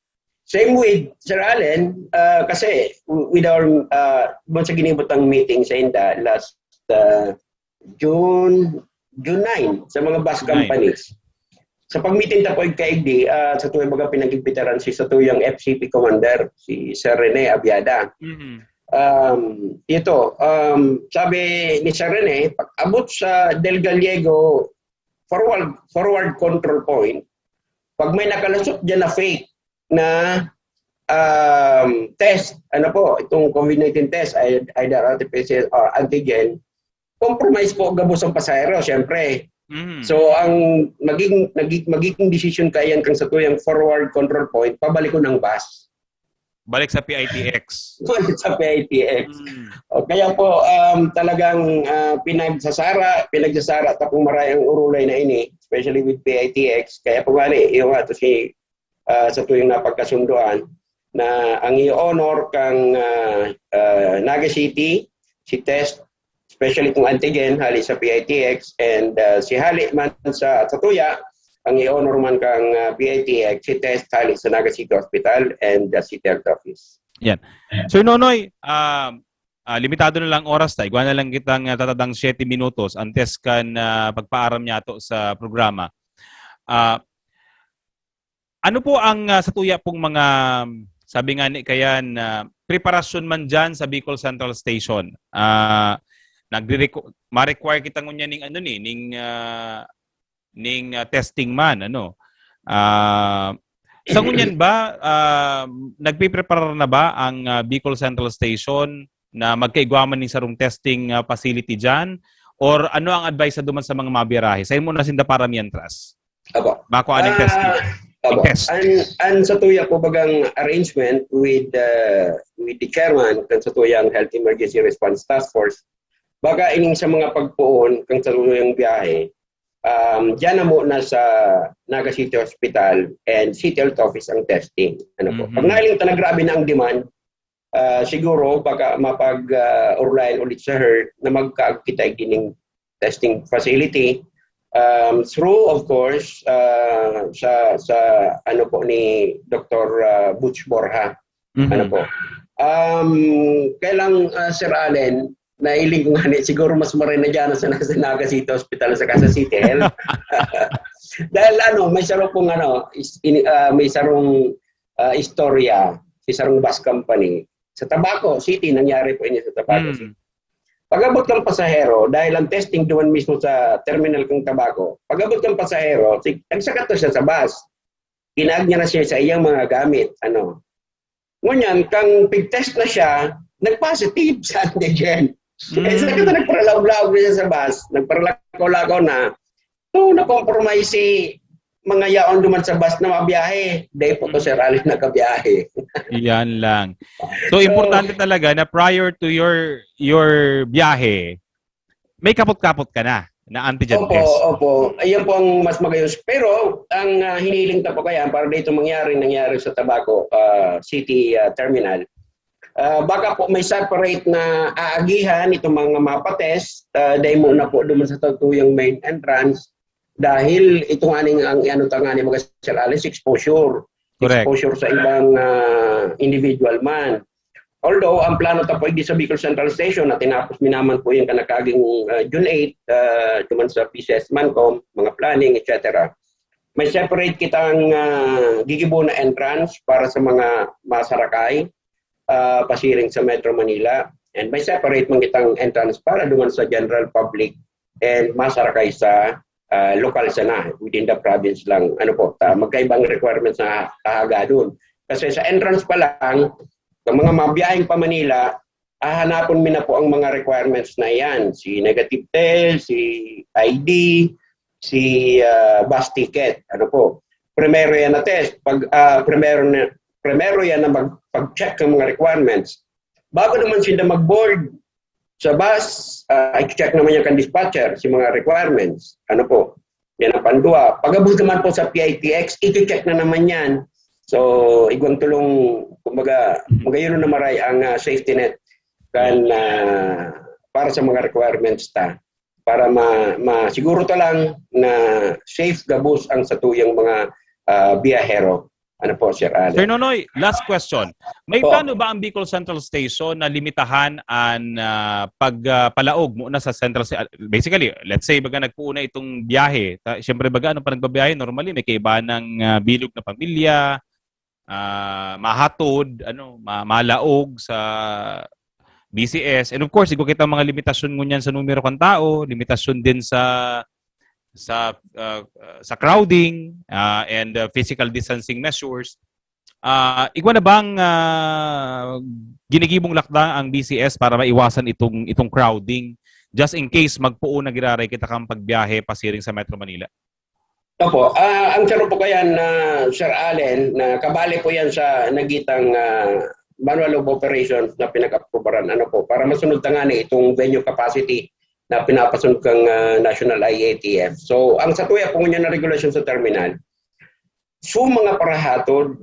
Same with Sir Allen, kasi with our sa ginibutang meeting sa Inda last June 9 sa mga bus companies. Sa pag-meeting ta po kaigdi sa tuwing mga pinag-imbitaran sa tuyang FCP commander si Sir Rene Abiada. Sabi ni Sir Rene, pag-abot sa Del Gallego forward control point, pag may nakalusot dyan na fake na test, itong COVID-19 test, either RT-PCR or antigen, compromise po gabos ang pasahero, syempre. So, ang magiging decision kayan kang sa tuyang forward control point, pabalik ko ng bus. Balik sa PITX. Balik sa PITX. Kaya po, talagang pinagsasara tapong marayang urulay na ini, especially with PITX. Kaya po nga yung sa tuyong napagkasunduan, na ang i-honor kang Naga City, si test, especially kung antigen, hali sa PITX, and si hali man sa tuya, ang i-honor man kang PITX, si test, hali sa Naga City Hospital and the City Health Office. Yan. Sir Nonoy, limitado na lang oras tayo. Igual na lang kitang tatadang 7 minutos ang test kan pagpaaram niya to sa programa. Ano po ang sa tuya pong mga, sabi nga ni kayan, preparasyon man dyan sa Bicol Central Station? Ma-require kita ngunya ning testing man, sa ngunyan ba, nagpiprepare na ba ang Bicol Central Station na magkaigwaman ni sarong testing facility dyan? Or ano ang advice sa duman sa mga mabirahe? Sa'yo muna sinda para mientras. Bako aning testing. And sa tuya po bagang arrangement with the chairman kan sa tuyang Health Emergency Response Task Force, baga ining sa mga pagpuon kang sa tuyang biyahe, diyan na muna sa Naga City Hospital and City Health Office ang testing. Pag nailing grabe na ang demand, siguro baka mapag-urlayan ulit sa HER na magkaagkita gining testing facility. Through, of course, sa ni Dr. Butch Borja. Kailang Sir Allen, nailing ko nga siguro mas maray na dyan sa Naga City Hospital sa Quezon City. Dahil may sarong pong may sarong istorya, si sarong bus company sa Tabaco City, nangyari po yun sa Tabaco City. Pag-abot kang pasahero, dahil ang testing doon mismo sa terminal kong Tabaco, pag-abot kang pasahero, nagsakat to siya sa bus. Kinag niya na siya sa iyang mga gamit. Ngunyan, kang pig-test na siya, nag-positive sa antigen. Kaya sa kita nagparalaw-law niya sa bus, nagparalakaw-lakaw na, na-compromise si mga yaon duman sa bus na mabiyahe. Dahil po to Sir Alex nakabiyahe. Yan lang. So, importante talaga na prior to your biyahe, may kapot-kapot ka na antigen test. Opo. Ayan po ang mas magayos. Pero, ang hiniling po kaya, para dito nangyari sa Tabaco City Terminal, baka po may separate na aagihan itong mga mapatest dahil muna po duman sa tutuyang main entrance dahil itong ang mga Sir Alex, exposure. Correct. Exposure sa ibang individual man. Although, ang plano po di sa Bicol Central Station na tinapos minaman po yung kanakaging June 8, duman sa PCS Mancom, mga planning, etc. May separate kitang gigibo na entrance para sa mga masarakay, pasiring sa Metro Manila. And may separate man kitang entrance para duman sa general public and masarakay sa local sana, within the province lang. Magkaibang requirements na kahaga doon. Kasi sa entrance pa lang, ang mga mabiyahing pa Manila, hahanapon mo na po ang mga requirements na yan. Si negative test, si ID, si bus ticket. Primero yan na test. Primero yan na pag-check ng mga requirements. Bago naman sila mag-board sa bus, i-check naman yung kan-dispatcher si mga requirements. Yan ang pandua. Pag-abot naman po sa PITX, i-check na naman yan. So, igwang tulong, kumbaga yun na maray ang safety net para sa mga requirements para siguro lang na safe gabos ang satuyang mga biyahero. Sir Alex? Sir Nonoy, last question. May plano ba ang Bicol Central Station na limitahan ang pagpalaog muna sa Central Station? Basically, let's say, baga nagpuuna itong biyahe. Siyempre, baga pa nagbabiyahe? Normally, may kaiba ng bilog na pamilya, mahatod, malaog sa BCS. And of course, ikaw kita mga limitasyon ngunyan sa numero ng tao, limitasyon din sa crowding and physical distancing measures. Ikaw na bang ginigibong lakda ang BCS para maiwasan itong crowding just in case magpuuna giraray kita kang pagbiyahe pasiring sa Metro Manila? Opo, ang saro po kaya na Sir Allen, na kabali po yan sa nagitang manual of operations na pinag-aprobaran para masunod tangani itong venue capacity na pinapasunod kang National IATF. So, ang satuya po niya na regulation sa terminal, mga parahatod,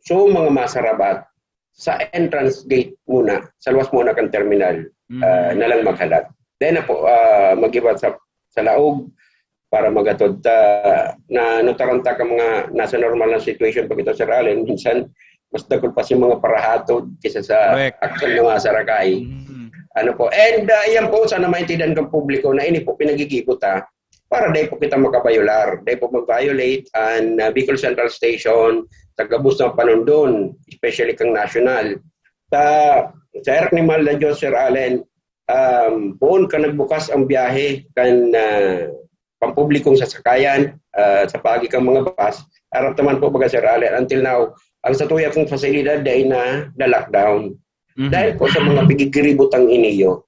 mga masarabat, sa entrance gate muna, sa luwas muna kang terminal, na lang maghalat. Then po, mag-iba sa laog, para magatod na notaranta ka mga nasa normal na situation pag ito, Sir Allen, minsan, mas dagol pa si mga parahatod kaysa sa akal ng mga sarakay. And yan po, sana maintindihan ng publiko na ini po pinagigibot para dahil po kita makabayular, dahil po mag-violate ang Bicol Central Station, tagabus ng panundon, especially kang national. Sa Eric ni Malda Diyos, Sir Allen, poon ka nagbukas ang biyahe kan pampublikong sasakayan sa pagi kang mga bus. Arap naman po baga, Sir Allen, until now, ang satuya kong fasilidad dahil na lockdown. Dahil po sa mga pigigiributang iniyo.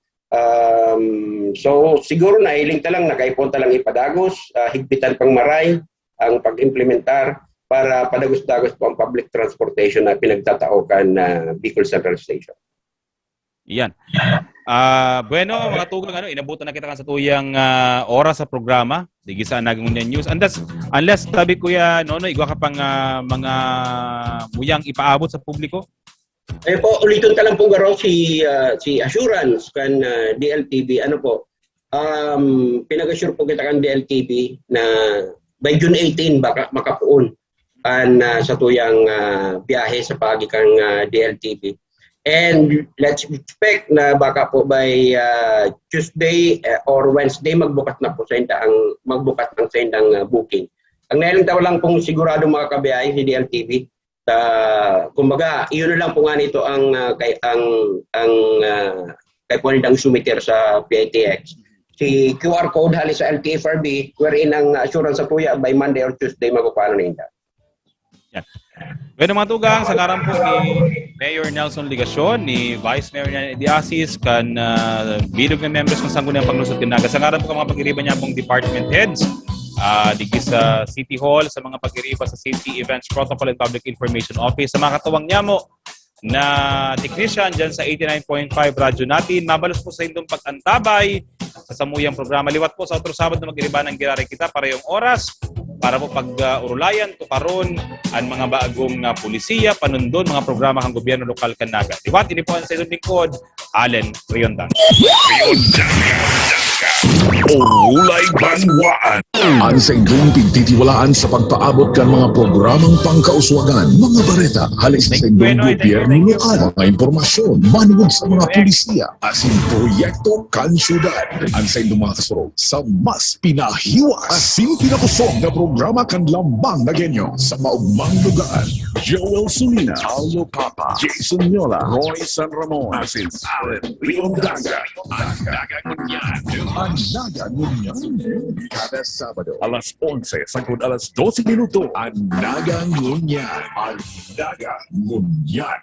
So siguro na iling talang nakaipunta lang ipadagos, higpitan pang maray ang pag-implementar para padagos-dagos po ang public transportation na pinagtataokan na Bicol Central Station. Iyan. Bueno, mga tugang, inabutan na kita sa tuyang oras sa programa. Sige sa Nagangunyan News. Unless tabi Kuya Nonoy, igwa ka pang mga muyang ipaabot sa publiko? Ulitin ka lang po garo si Assurance kan DLTV. Pinag-assure po kita kan DLTV na by June 18 baka makapuon sa tuyang biyahe sa pagi kang DLTV. And let's expect na baka po by Tuesday or Wednesday magbukas na po magbukas ng sendang booking. Ang nailang lang pong sigurado mga kabiyahe si DLTV. Kumbaga, iyon na lang po nga nito ang kay pwedeng sumiter sa PITX. Si QR code hali sa LTFRB wherein ang assurance sa tuya by Monday or Tuesday makukuha na nila. Yan. Pwede mga tugang, sa ngaran po ni Mayor Nelson Ligacion, ni Vice Mayor Nian Ediasis, kan bilog na members ng Sangguniang Panglusod Dinaga. Sa ngaran po ka mga pag-iriba niya pong department heads, digi sa City Hall, sa mga pag-iriba sa Safety Events Protocol and Public Information Office, sa mga katuwang niya mo na technician dyan sa 89.5 radyo natin. Mabalos po sa indong pag-antabay sa samuyang programa. Liwat po sa otro Sabado na mag-iriba ng girari kita para yung oras para po pag-urulayan, tukaron, ang mga bagong pulisiya, panundon, mga programa ng gobyerno lokal Kanaga. Liwat, ini po ang sa ilong lingkod, Allen Riondan. Urulay Banwaan. Ang sa indong pagtitiwalaan sa pagpaabot kan mga programang pangkauswagan, mga bareta, halis sa indong gobyerno lokal, mga impormasyon, manuod sa mga pulisiya, asin proyekto kan syudad. Ang sa indong mga kasurog sa mas pinahiwas, asin pinakusog na programa kan lambang na genyo sa maugmang lugar. Joel Sulina, Aldo Papa, Jason Miola, Roy San Ramon, asin Allen Riondaga, ang Naga Ngunyan. Ang Naga Ngunyan. Kada Sabado, alas 11, sagod alas 12 minuto, ang Naga Ngunyan. Ang Naga Ngunyan.